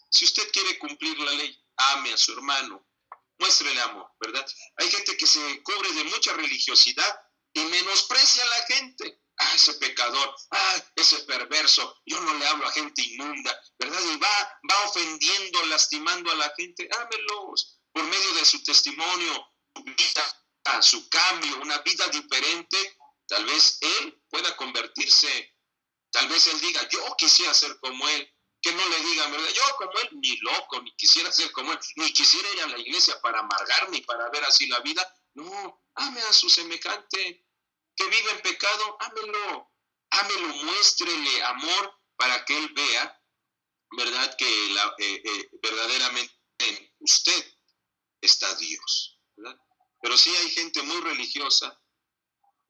Si usted quiere cumplir la ley, ame a su hermano, muéstrele amor, ¿verdad? Hay gente que se cubre de mucha religiosidad y menosprecia a la gente. Ese pecador, ese perverso, yo no le hablo a gente inmunda, ¿verdad? Y va ofendiendo, lastimando a la gente. Ámelos por medio de su testimonio, su vida, su cambio, una vida diferente. Tal vez él pueda convertirse, tal vez él diga, yo quisiera ser como él. Que no le digan, ¿verdad? Yo como él, ni loco, ni quisiera ser como él, ni quisiera ir a la iglesia para amargarme y para ver así la vida. No, ame a su semejante. Que vive en pecado, ámelo, muéstrele amor para que él vea, ¿verdad? Que verdaderamente en usted está Dios, ¿verdad? Pero sí hay gente muy religiosa,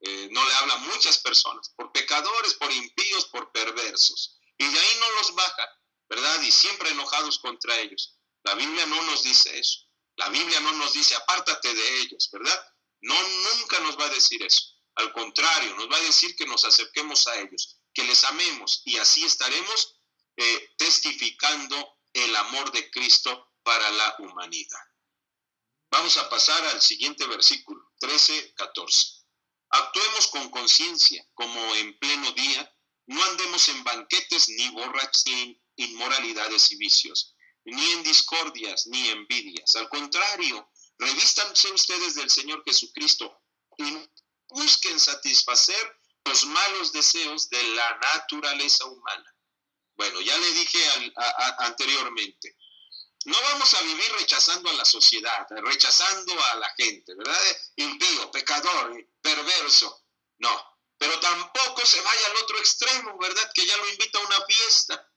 no le habla a muchas personas, por pecadores, por impíos, por perversos, y de ahí no los baja, ¿verdad? Y siempre enojados contra ellos. La Biblia no nos dice eso. La Biblia no nos dice, apártate de ellos, ¿verdad? No, nunca nos va a decir eso. Al contrario, nos va a decir que nos acerquemos a ellos, que les amemos, y así estaremos testificando el amor de Cristo para la humanidad. Vamos a pasar al siguiente versículo, 13-14. Actuemos con conciencia, como en pleno día, no andemos en banquetes, ni borrachos, ni inmoralidades y vicios, ni en discordias, ni envidias. Al contrario, revístanse ustedes del Señor Jesucristo y busquen satisfacer los malos deseos de la naturaleza humana. Bueno, ya le dije anteriormente, no vamos a vivir rechazando a la sociedad, rechazando a la gente, ¿verdad? Impío, pecador, perverso. No, pero tampoco se vaya al otro extremo, ¿verdad? Que ya lo invita a una fiesta.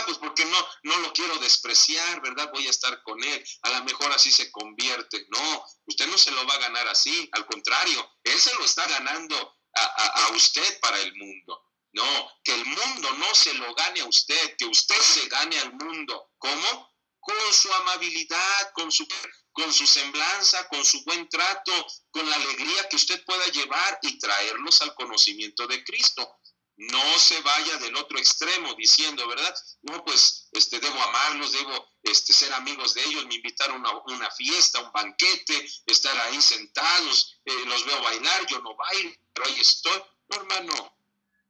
Pues porque no lo quiero despreciar, ¿verdad? Voy a estar con él. A lo mejor así se convierte. No, usted no se lo va a ganar así. Al contrario, él se lo está ganando a usted para el mundo. No, que el mundo no se lo gane a usted, que usted se gane al mundo. ¿Cómo? Con su amabilidad, con su semblanza, con su buen trato, con la alegría que usted pueda llevar y traerlos al conocimiento de Cristo. No se vaya del otro extremo diciendo, ¿verdad? No, pues debo amarlos, debo ser amigos de ellos, me invitaron a una fiesta, un banquete, estar ahí sentados, los veo bailar, yo no bailo, pero ahí estoy. No, hermano,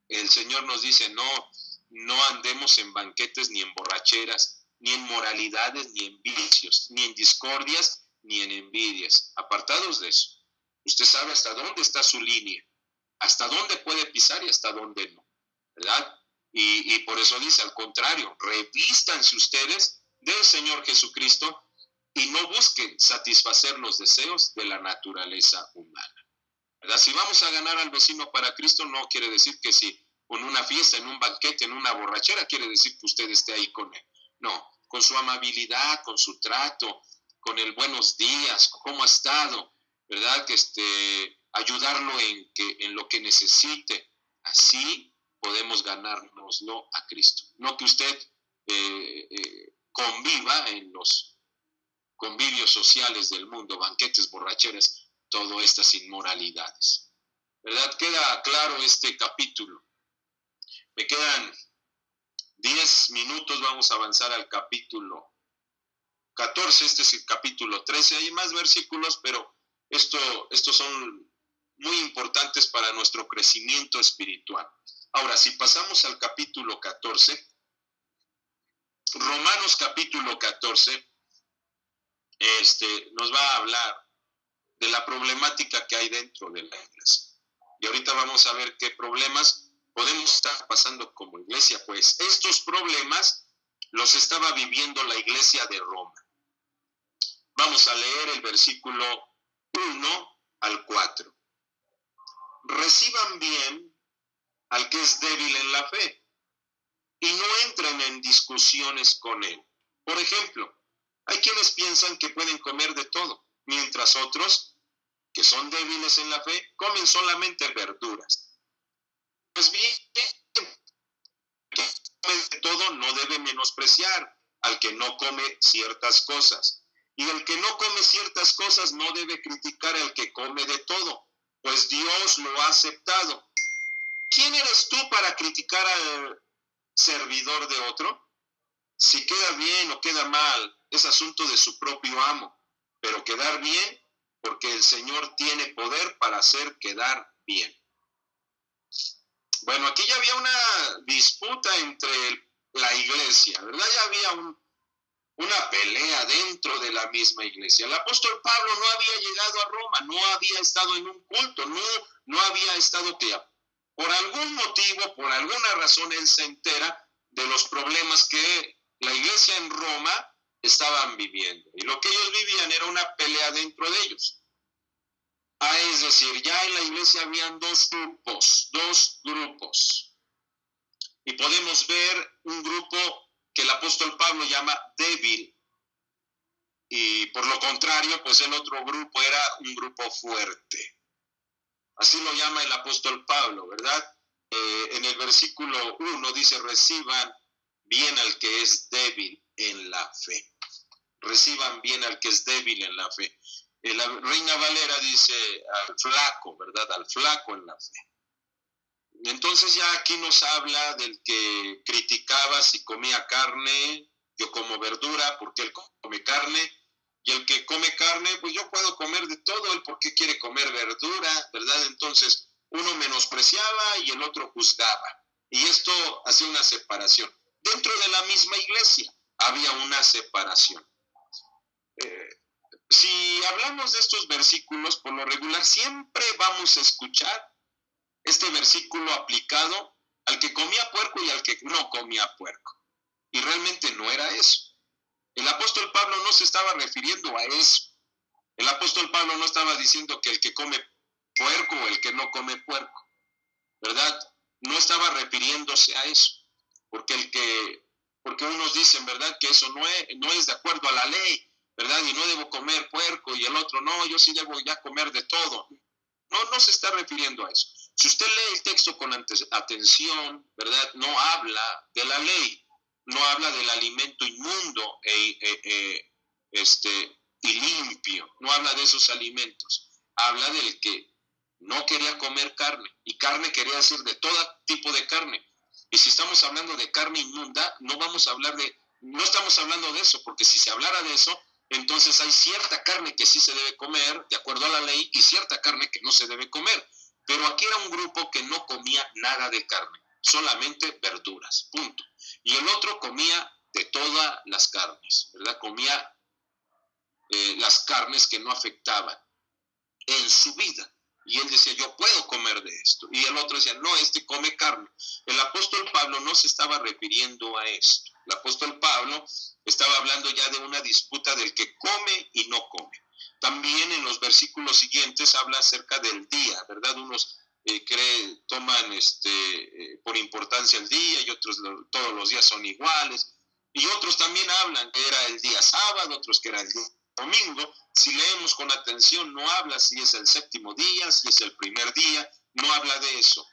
el Señor nos dice, no andemos en banquetes ni en borracheras, ni en moralidades, ni en vicios, ni en discordias, ni en envidias. Apartados de eso. Usted sabe hasta dónde está su línea, hasta dónde puede pisar y hasta dónde no, ¿verdad? Y por eso dice, al contrario, revístanse ustedes del Señor Jesucristo y no busquen satisfacer los deseos de la naturaleza humana, ¿verdad? Si vamos a ganar al vecino para Cristo, no quiere decir que si con una fiesta, en un banquete, en una borrachera, quiere decir que usted esté ahí con él. No, con su amabilidad, con su trato, con el buenos días, cómo ha estado, ¿verdad? Que ayudarlo en lo que necesite. Así podemos ganárnoslo a Cristo. No que usted conviva en los convivios sociales del mundo, banquetes, borracheras, todas estas inmoralidades. ¿Verdad? Queda claro este capítulo. Me quedan 10 minutos, vamos a avanzar al capítulo 14, este es el capítulo 13, hay más versículos, pero estos son muy importantes para nuestro crecimiento espiritual. Ahora, si pasamos al capítulo 14, Romanos capítulo 14, nos va a hablar de la problemática que hay dentro de la iglesia. Y ahorita vamos a ver qué problemas podemos estar pasando como iglesia, pues estos problemas los estaba viviendo la iglesia de Roma. Vamos a leer el versículo 1 al 4. Reciban bien al que es débil en la fe y no entren en discusiones con él. Por ejemplo, hay quienes piensan que pueden comer de todo, mientras otros, que son débiles en la fe, comen solamente verduras. Pues bien, que come de todo no debe menospreciar al que no come ciertas cosas. Y el que no come ciertas cosas no debe criticar al que come de todo, pues Dios lo ha aceptado. ¿Quién eres tú para criticar al servidor de otro? Si queda bien o queda mal, es asunto de su propio amo, pero quedar bien, porque el Señor tiene poder para hacer quedar bien. Bueno, aquí ya había una disputa entre la iglesia, ¿verdad? Ya había una pelea dentro de la misma iglesia. El apóstol Pablo no había llegado a Roma, no había estado en un culto, no había estado por algún motivo, por alguna razón, él se entera de los problemas que la iglesia en Roma estaban viviendo. Y lo que ellos vivían era una pelea dentro de ellos. Es decir, ya en la iglesia habían dos grupos. Y podemos ver un grupo que el apóstol Pablo llama débil. Y por lo contrario, pues el otro grupo era un grupo fuerte. Así lo llama el apóstol Pablo, ¿verdad? En el versículo 1 dice, reciban bien al que es débil en la fe. reciban bien al que es débil en la fe. La Reina Valera dice al flaco, ¿verdad? Al flaco en la fe. Entonces ya aquí nos habla del que criticaba si comía carne, yo como verdura porque él come carne, y el que come carne, pues yo puedo comer de todo, él porque quiere comer verdura, ¿verdad? Entonces uno menospreciaba y el otro juzgaba, y esto hacía una separación. Dentro de la misma iglesia había una separación. Si hablamos de estos versículos, por lo regular siempre vamos a escuchar este versículo aplicado al que comía puerco y al que no comía puerco. Y realmente no era eso. El apóstol Pablo no se estaba refiriendo a eso. El apóstol Pablo no estaba diciendo que el que come puerco o el que no come puerco, ¿verdad? No estaba refiriéndose a eso. Porque unos dicen, ¿verdad?, que eso no es de acuerdo a la ley, ¿verdad? Y no debo comer puerco, y el otro, no, yo sí debo ya comer de todo. No se está refiriendo a eso. Si usted lee el texto con atención, ¿verdad?, no habla de la ley, no habla del alimento inmundo y limpio, no habla de esos alimentos. Habla del que no quería comer carne, y carne quería decir de todo tipo de carne. Y si estamos hablando de carne inmunda, no estamos hablando de eso, porque si se hablara de eso, entonces hay cierta carne que sí se debe comer de acuerdo a la ley y cierta carne que no se debe comer. Pero aquí era un grupo que no comía nada de carne, solamente verduras, punto. Y el otro comía de todas las carnes, ¿verdad? Comía las carnes que no afectaban en su vida. Y él decía, yo puedo comer de esto. Y el otro decía, no, este come carne. El apóstol Pablo no se estaba refiriendo a esto. El apóstol Pablo estaba hablando ya de una disputa del que come y no come. También en los versículos siguientes habla acerca del día, ¿verdad? Unos toman por importancia el día, y otros todos los días son iguales. Y otros también hablan que era el día sábado, otros que era el día domingo. Si leemos con atención, no habla si es el séptimo día, si es el primer día, no habla de eso.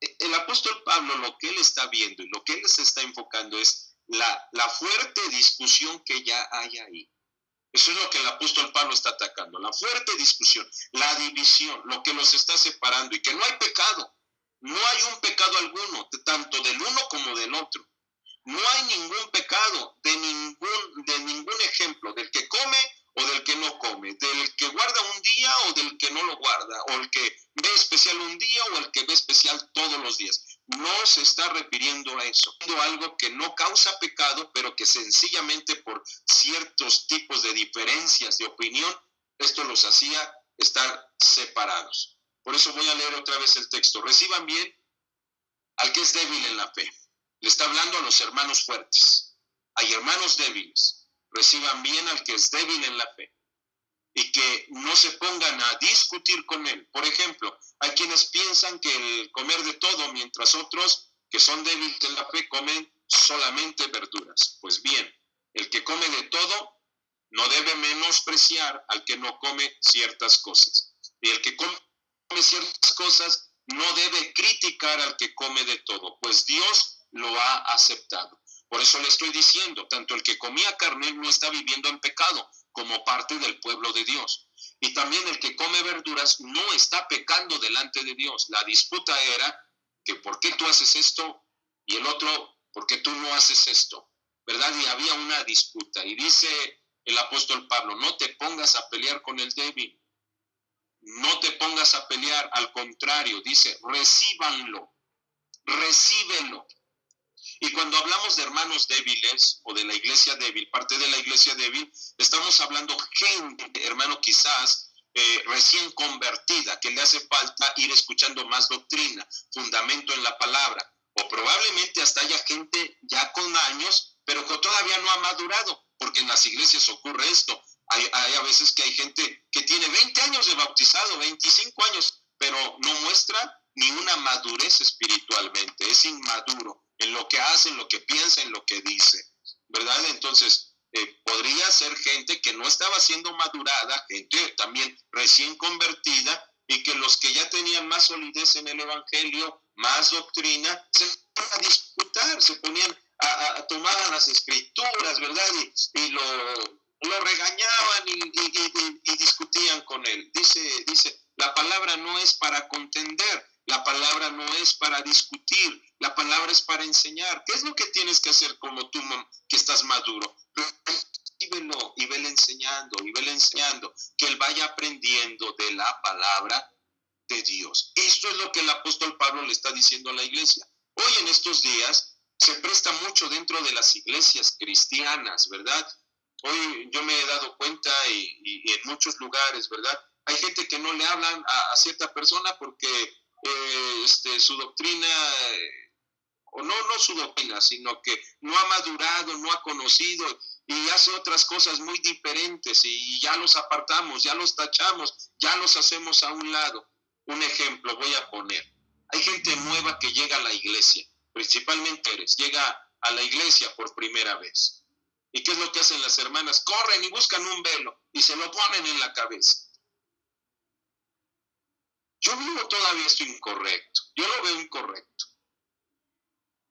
El apóstol Pablo, lo que él está viendo y lo que él se está enfocando es la fuerte discusión que ya hay ahí. Eso es lo que el apóstol Pablo está atacando, la fuerte discusión, la división, lo que los está separando, y que no hay pecado, no hay un pecado alguno, tanto del uno como del otro. No hay ningún pecado de ningún ejemplo, del que come o del que no come, del que guarda un día o del que no lo guarda, o el que ve especial un día o el que ve especial todos los días. No se está refiriendo a eso, algo que no causa pecado, pero que sencillamente por ciertos tipos de diferencias de opinión, esto los hacía estar separados. Por eso voy a leer otra vez el texto. Reciban bien al que es débil en la fe. Le está hablando a los hermanos fuertes. Hay hermanos débiles. Reciban bien al que es débil en la fe. Y que no se pongan a discutir con él. Por ejemplo, hay quienes piensan que el comer de todo, mientras otros que son débiles en la fe comen solamente verduras. Pues bien, el que come de todo no debe menospreciar al que no come ciertas cosas. Y el que come ciertas cosas no debe criticar al que come de todo, pues Dios lo ha aceptado. Por eso le estoy diciendo, tanto el que comía carne no está viviendo en pecado como parte del pueblo de Dios. Y también el que come verduras no está pecando delante de Dios. La disputa era que ¿por qué tú haces esto? Y el otro, ¿por qué tú no haces esto? ¿Verdad? Y había una disputa. Y dice el apóstol Pablo, no te pongas a pelear con el débil. No te pongas a pelear, al contrario, dice, recíbanlo, recíbelo. Y cuando hablamos de hermanos débiles o de la iglesia débil, parte de la iglesia débil, estamos hablando gente, hermano, quizás recién convertida, que le hace falta ir escuchando más doctrina, fundamento en la palabra, o probablemente hasta haya gente ya con años, pero que todavía no ha madurado, porque en las iglesias ocurre esto. Hay a veces que hay gente que tiene 20 años de bautizado, 25 años, pero no muestra ni una madurez espiritualmente, es inmaduro en lo que hace, en lo que piensa, en lo que dice, ¿verdad? Entonces, podría ser gente que no estaba siendo madurada, gente también recién convertida, y que los que ya tenían más solidez en el evangelio, más doctrina, se ponían a disputar, se ponían tomaban las escrituras, ¿verdad? Y lo regañaban y discutían con él. Dice, la palabra no es para contender, la palabra no es para discutir, la palabra es para enseñar. ¿Qué es lo que tienes que hacer como tú que estás maduro? Recíbelo y vele enseñando, que él vaya aprendiendo de la palabra de Dios. Esto es lo que el apóstol Pablo le está diciendo a la iglesia. Hoy en estos días se presta mucho dentro de las iglesias cristianas, ¿verdad? Hoy yo me he dado cuenta y en muchos lugares, ¿verdad? Hay gente que no le hablan a cierta persona porque su doctrina, o no su doctrina, sino que no ha madurado, no ha conocido y hace otras cosas muy diferentes y ya los apartamos, ya los tachamos, ya los hacemos a un lado. Un ejemplo voy a poner. Hay gente nueva que llega a la iglesia, principalmente llega a la iglesia por primera vez. ¿Y qué es lo que hacen las hermanas? Corren y buscan un velo y se lo ponen en la cabeza. Yo vivo todavía esto incorrecto. Yo lo veo incorrecto.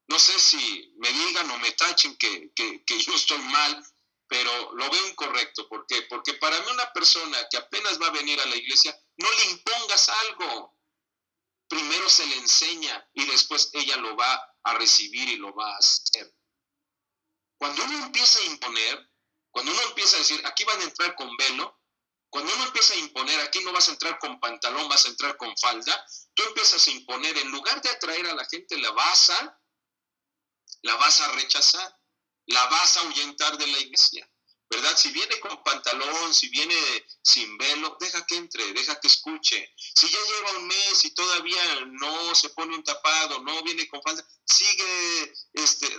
No sé si me digan o me tachen que yo estoy mal, pero lo veo incorrecto. ¿Por qué? Porque para mí una persona que apenas va a venir a la iglesia, no le impongas algo. Primero se le enseña y después ella lo va a recibir y lo va a hacer. Cuando uno empieza a imponer, cuando uno empieza a decir, aquí van a entrar con velo, cuando uno empieza a imponer, aquí no vas a entrar con pantalón, vas a entrar con falda, tú empiezas a imponer, en lugar de atraer a la gente, la vas a rechazar, la vas a ahuyentar de la iglesia, ¿verdad? Si viene con pantalón, si viene sin velo, deja que entre, deja que escuche. Si ya lleva un mes y todavía no se pone un tapado, no viene con falda, sigue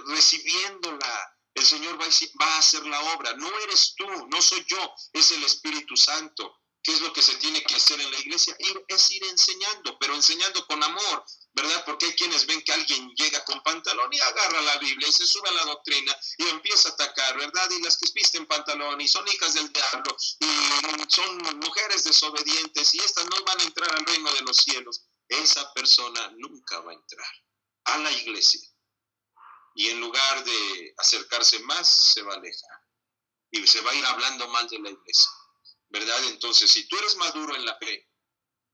recibiéndola. El Señor va a hacer la obra. No eres tú, no soy yo, es el Espíritu Santo. ¿Qué es lo que se tiene que hacer en la iglesia? Es ir enseñando, pero enseñando con amor, ¿verdad? Porque hay quienes ven que alguien llega con pantalón y agarra la Biblia y se sube a la doctrina y empieza a atacar, ¿verdad? Y las que visten pantalón y son hijas del diablo y son mujeres desobedientes y estas no van a entrar al reino de los cielos. Esa persona nunca va a entrar a la iglesia. Y en lugar de acercarse más, se va a alejar. Y se va a ir hablando mal de la iglesia, ¿verdad? Entonces, si tú eres maduro en la fe,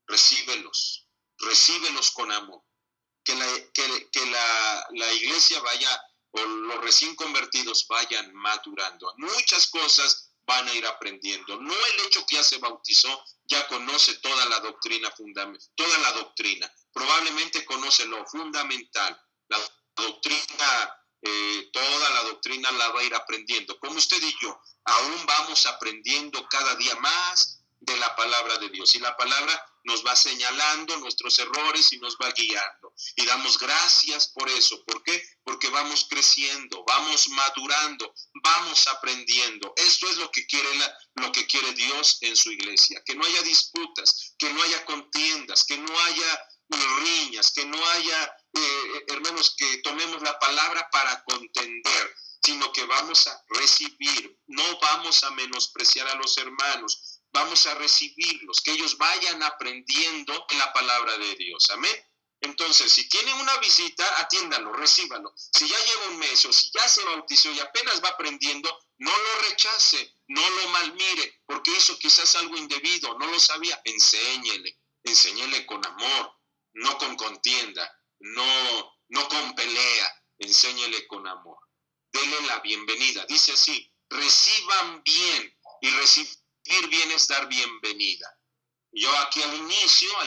recíbelos con amor. Que la iglesia vaya, o los recién convertidos vayan madurando. Muchas cosas van a ir aprendiendo. No el hecho que ya se bautizó, ya conoce toda la doctrina, Probablemente conoce lo fundamental. La doctrina, toda la doctrina la va a ir aprendiendo. Como usted y yo, aún vamos aprendiendo cada día más de la palabra de Dios. Y la palabra nos va señalando nuestros errores y nos va guiando. Y damos gracias por eso. ¿Por qué? Porque vamos creciendo, vamos madurando, vamos aprendiendo. Esto es lo que quiere Dios en su iglesia. Que no haya disputas, que no haya contiendas, que no haya riñas, que no haya, hermanos, que tomemos la palabra para contender, sino que vamos a recibir, no vamos a menospreciar a los hermanos, vamos a recibirlos, que ellos vayan aprendiendo la palabra de Dios. Amén. Entonces, si tienen una visita, atiéndalo, recíbalo. Si ya lleva un mes o si ya se bautizó y apenas va aprendiendo, no lo rechace, no lo malmire, porque hizo quizás algo indebido, no lo sabía. Enséñele con amor, no con contienda, no con pelea, enséñele con amor. Dele la bienvenida. Dice así, reciban bien, y recibir bien es dar bienvenida. Yo aquí al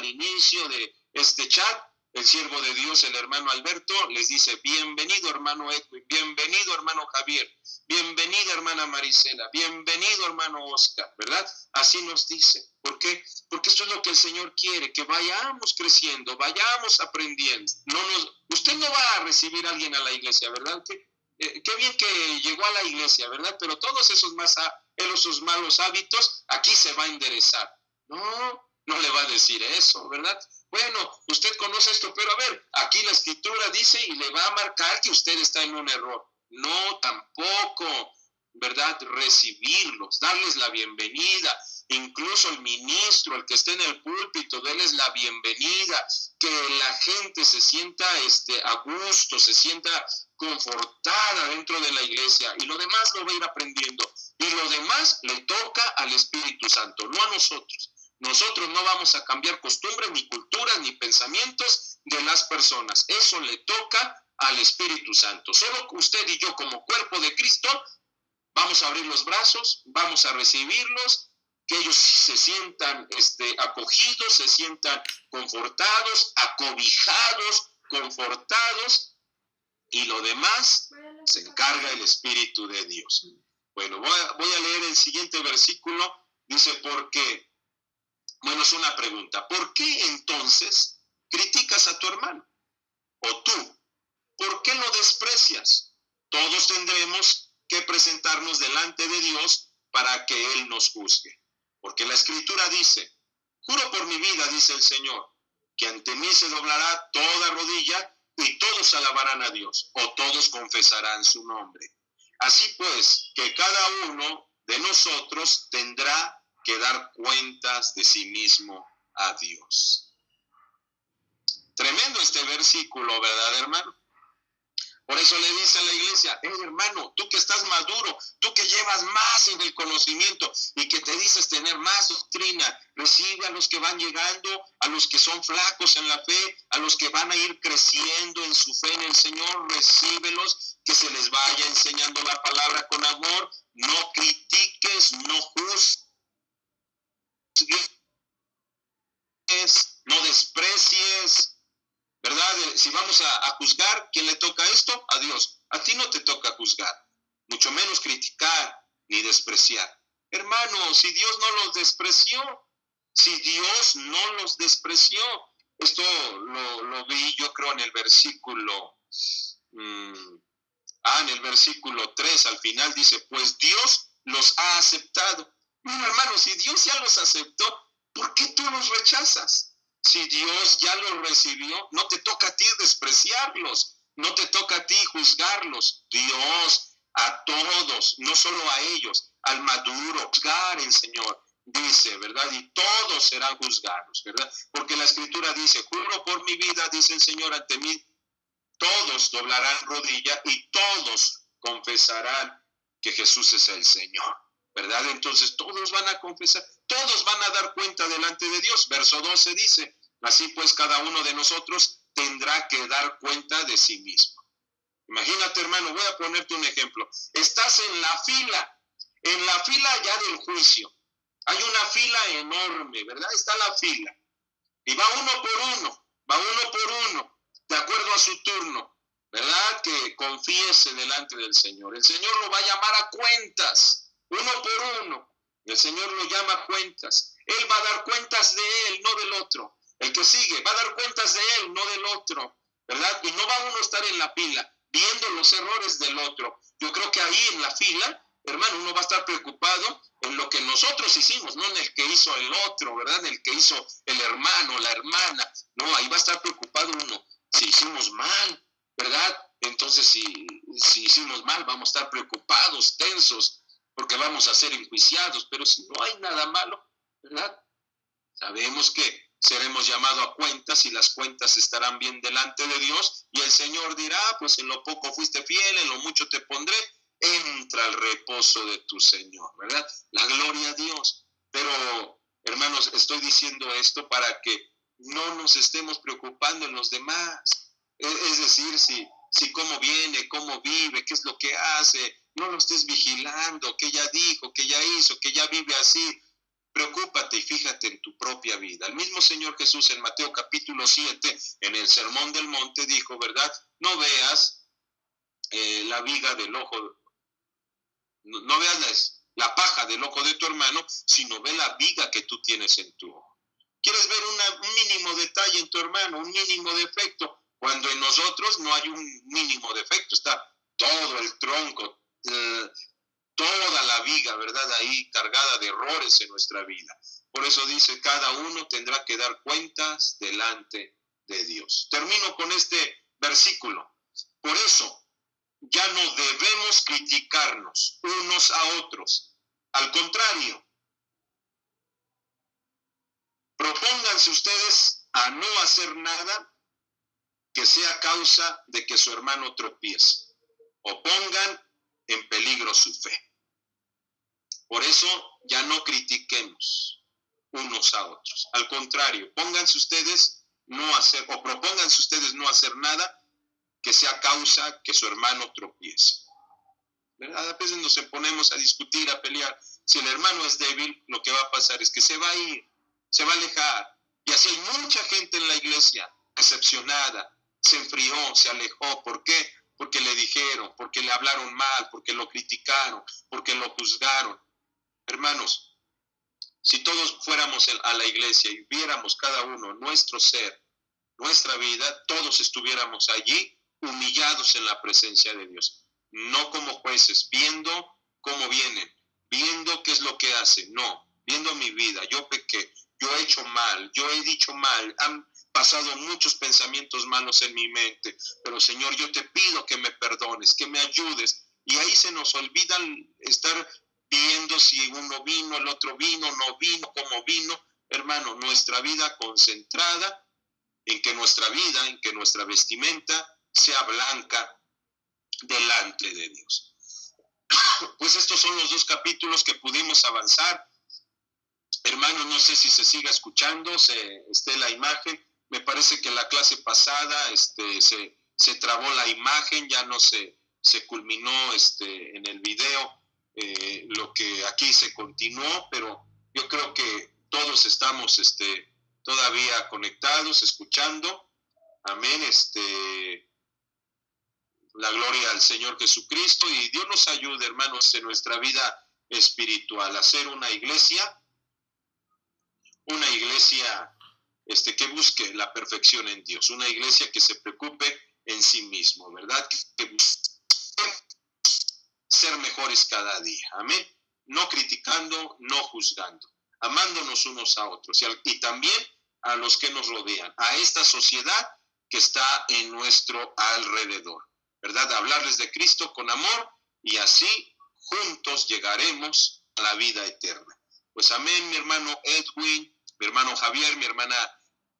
inicio de este chat, el siervo de Dios, el hermano Alberto, les dice, bienvenido hermano Edwin, bienvenido hermano Javier, bienvenida hermana Marisela, bienvenido hermano Oscar, ¿verdad? Así nos dice. ¿Por qué? Porque esto es lo que el Señor quiere, que vayamos creciendo, vayamos aprendiendo. Usted no va a recibir a alguien a la iglesia, ¿verdad? Qué bien que llegó a la iglesia, ¿verdad? Pero todos esos malos hábitos, aquí se va a enderezar. No le va a decir eso, ¿verdad? Bueno, usted conoce esto, pero a ver, aquí la escritura dice y le va a marcar que usted está en un error. No, tampoco, ¿verdad? Recibirlos, darles la bienvenida. Incluso el ministro, el que esté en el púlpito, denles la bienvenida, que la gente se sienta a gusto, se sienta confortada dentro de la iglesia y lo demás lo va a ir aprendiendo. Y lo demás le toca al Espíritu Santo, no a nosotros. Nosotros no vamos a cambiar costumbres, ni culturas, ni pensamientos de las personas. Eso le toca al Espíritu Santo. Solo usted y yo como cuerpo de Cristo vamos a abrir los brazos, vamos a recibirlos, que ellos se sientan acogidos, se sientan confortados, acobijados, confortados, y lo demás se encarga el Espíritu de Dios. Bueno, voy a leer el siguiente versículo. Dice, es una pregunta. ¿Por qué entonces criticas a tu hermano? ¿O tú? ¿Por qué lo desprecias? Todos tendremos que presentarnos delante de Dios para que Él nos juzgue. Porque la Escritura dice, juro por mi vida, dice el Señor, que ante mí se doblará toda rodilla y todos alabarán a Dios, o todos confesarán su nombre. Así pues, que cada uno de nosotros tendrá que dar cuentas de sí mismo a Dios. Tremendo este versículo, ¿verdad, hermano? Por eso le dice a la iglesia, hermano, tú que estás maduro, tú que llevas más en el conocimiento y que te dices tener más doctrina, recibe a los que van llegando, a los que son flacos en la fe, a los que van a ir creciendo en su fe en el Señor, recíbelos, que se les vaya enseñando la palabra con amor, no critiques, no juzgues, no desprecies. ¿Verdad? Si vamos a juzgar, ¿quién le toca esto? A Dios. A ti no te toca juzgar, mucho menos criticar ni despreciar. Hermano, si Dios no los despreció, esto lo vi yo creo en el versículo, en el versículo 3 al final dice, pues Dios los ha aceptado. Bueno, hermano, si Dios ya los aceptó, ¿por qué tú los rechazas? Si Dios ya los recibió, no te toca a ti despreciarlos, no te toca a ti juzgarlos. Dios a todos, no solo a ellos, al maduro, juzgar el Señor, dice, ¿verdad? Y todos serán juzgados, ¿verdad? Porque la Escritura dice, juro por mi vida, dice el Señor, ante mí, todos doblarán rodilla y todos confesarán que Jesús es el Señor, ¿verdad? Entonces todos van a confesar, todos van a dar cuenta delante de Dios. Verso 12 dice, así pues cada uno de nosotros tendrá que dar cuenta de sí mismo. Imagínate, hermano, voy a ponerte un ejemplo. Estás en la fila ya del juicio. Hay una fila enorme, ¿verdad? Está la fila. Y va uno por uno, de acuerdo a su turno, ¿verdad? Que confiese delante del Señor. El Señor lo va a llamar a cuentas, uno por uno. El Señor lo llama a cuentas. Él va a dar cuentas de él, no del otro. El que sigue va a dar cuentas de él, no del otro, ¿verdad? Y no va uno a estar en la fila viendo los errores del otro. Yo creo que ahí en la fila, hermano, uno va a estar preocupado en lo que nosotros hicimos, no en el que hizo el otro, ¿verdad? En el que hizo el hermano, la hermana. No, ahí va a estar preocupado uno. Si hicimos mal, ¿verdad? Entonces, si hicimos mal, vamos a estar preocupados, tensos, porque vamos a ser enjuiciados. Pero si no hay nada malo, ¿verdad? Sabemos que seremos llamados a cuentas y las cuentas estarán bien delante de Dios y el Señor dirá, pues en lo poco fuiste fiel, en lo mucho te pondré, entra al reposo de tu Señor, ¿verdad? La gloria a Dios. Pero, hermanos, estoy diciendo esto para que no nos estemos preocupando en los demás. Es decir, si cómo viene, cómo vive, qué es lo que hace, no lo estés vigilando, qué ya dijo, qué ya hizo, que ya vive así. Preocúpate y fíjate en tu propia vida. El mismo Señor Jesús en Mateo capítulo 7, en el Sermón del Monte, dijo, ¿verdad? No veas la viga del ojo, no veas la paja del ojo de tu hermano, sino ve la viga que tú tienes en tu ojo. ¿Quieres ver un mínimo detalle en tu hermano, un mínimo defecto? Cuando en nosotros no hay un mínimo defecto, está todo el tronco, toda la viga, ¿verdad? Ahí cargada de errores en nuestra vida. Por eso dice, cada uno tendrá que dar cuentas delante de Dios. Termino con este versículo. Por eso, ya no debemos criticarnos unos a otros. Al contrario, propónganse ustedes a no hacer nada que sea causa de que su hermano tropiece o pongan en peligro su fe. Por eso ya no critiquemos unos a otros. Al contrario, propónganse ustedes no hacer nada que sea causa que su hermano tropiece. ¿Verdad? A veces nos ponemos a discutir, a pelear. Si el hermano es débil, lo que va a pasar es que se va a ir, se va a alejar. Y así hay mucha gente en la iglesia decepcionada, se enfrió, se alejó. ¿Por qué? Porque le dijeron, porque le hablaron mal, porque lo criticaron, porque lo juzgaron. Hermanos, si todos fuéramos a la iglesia y viéramos cada uno nuestro ser, nuestra vida, todos estuviéramos allí humillados en la presencia de Dios. No como jueces, viendo cómo vienen, viendo qué es lo que hacen. No, viendo mi vida, yo pequé, yo he hecho mal, yo he dicho mal, han pasado muchos pensamientos malos en mi mente, pero Señor, yo te pido que me perdones, que me ayudes. Y ahí se nos olvida estar viendo si uno vino, el otro vino, no vino, cómo vino. Hermano, nuestra vida concentrada en que nuestra vida, en que nuestra vestimenta sea blanca delante de Dios. Pues estos son los 2 capítulos que pudimos avanzar. Hermanos, no sé si se siga escuchando, esté la imagen. Me parece que la clase pasada se trabó la imagen, ya no se culminó en el video lo que aquí se continuó, pero yo creo que todos estamos todavía conectados, escuchando. Amén. La gloria al Señor Jesucristo, y Dios nos ayude, hermanos, en nuestra vida espiritual, a ser una iglesia que busque la perfección en Dios, una iglesia que se preocupe en sí mismo, ¿verdad? Que busque ser mejores cada día, amén. No criticando, no juzgando, amándonos unos a otros y también a los que nos rodean, a esta sociedad que está en nuestro alrededor, ¿verdad? Hablarles de Cristo con amor, y así juntos llegaremos a la vida eterna. Pues amén, mi hermano Edwin, mi hermano Javier, mi hermana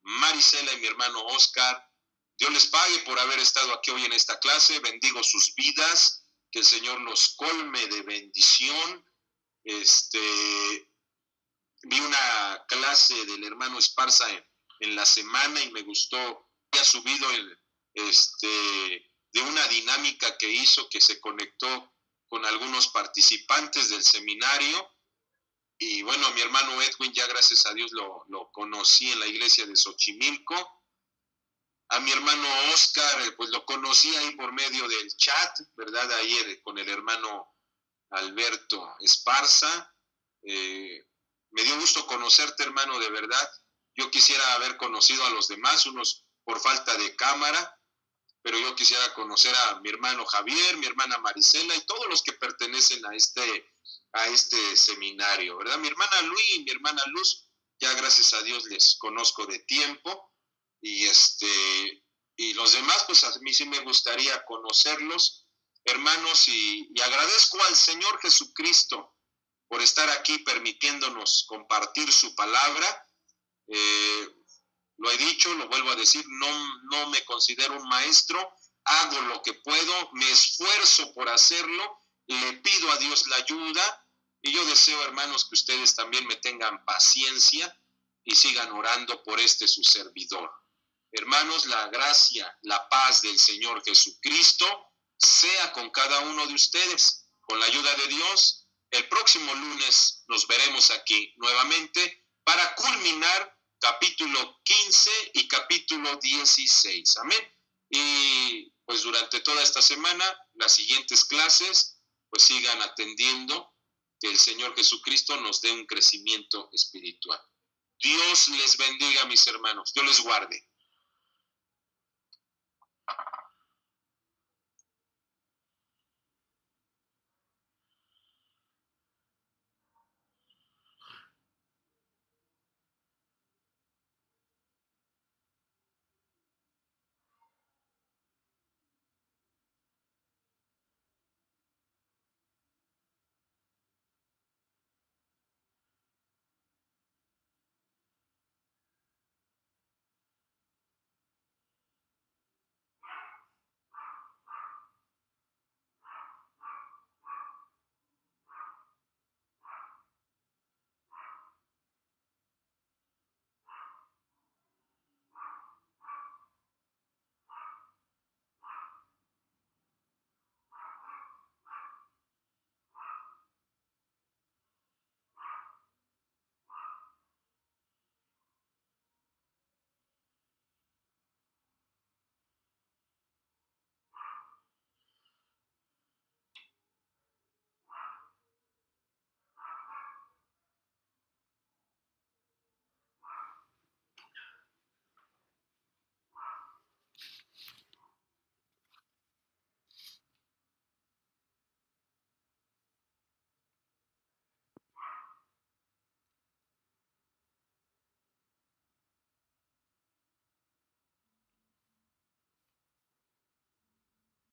Marisela y mi hermano Oscar. Dios les pague por haber estado aquí hoy en esta clase. Bendigo sus vidas, que el Señor los colme de bendición. Vi una clase del hermano Esparza en la semana y me gustó. Había subido de una dinámica que hizo, que se conectó con algunos participantes del seminario. Y bueno, mi hermano Edwin, ya gracias a Dios lo conocí en la iglesia de Xochimilco. A mi hermano Oscar, pues lo conocí ahí por medio del chat, ¿verdad? Ayer con el hermano Alberto Esparza. Me dio gusto conocerte, hermano, de verdad. Yo quisiera haber conocido a los demás, unos por falta de cámara, pero yo quisiera conocer a mi hermano Javier, mi hermana Marisela y todos los que pertenecen a este seminario, ¿verdad? Mi hermana Luis y mi hermana Luz, ya gracias a Dios les conozco de tiempo, y los demás, pues a mí sí me gustaría conocerlos, hermanos, y agradezco al Señor Jesucristo por estar aquí permitiéndonos compartir su palabra. Lo he dicho, lo vuelvo a decir, no me considero un maestro, hago lo que puedo, me esfuerzo por hacerlo, le pido a Dios la ayuda, y yo deseo, hermanos, que ustedes también me tengan paciencia y sigan orando por su servidor. Hermanos, la gracia, la paz del Señor Jesucristo sea con cada uno de ustedes. Con la ayuda de Dios, el próximo lunes nos veremos aquí nuevamente para culminar capítulo 15 y capítulo 16. Amén. Y pues durante toda esta semana, las siguientes clases, pues sigan atendiendo, que el Señor Jesucristo nos dé un crecimiento espiritual. Dios les bendiga, mis hermanos. Dios les guarde.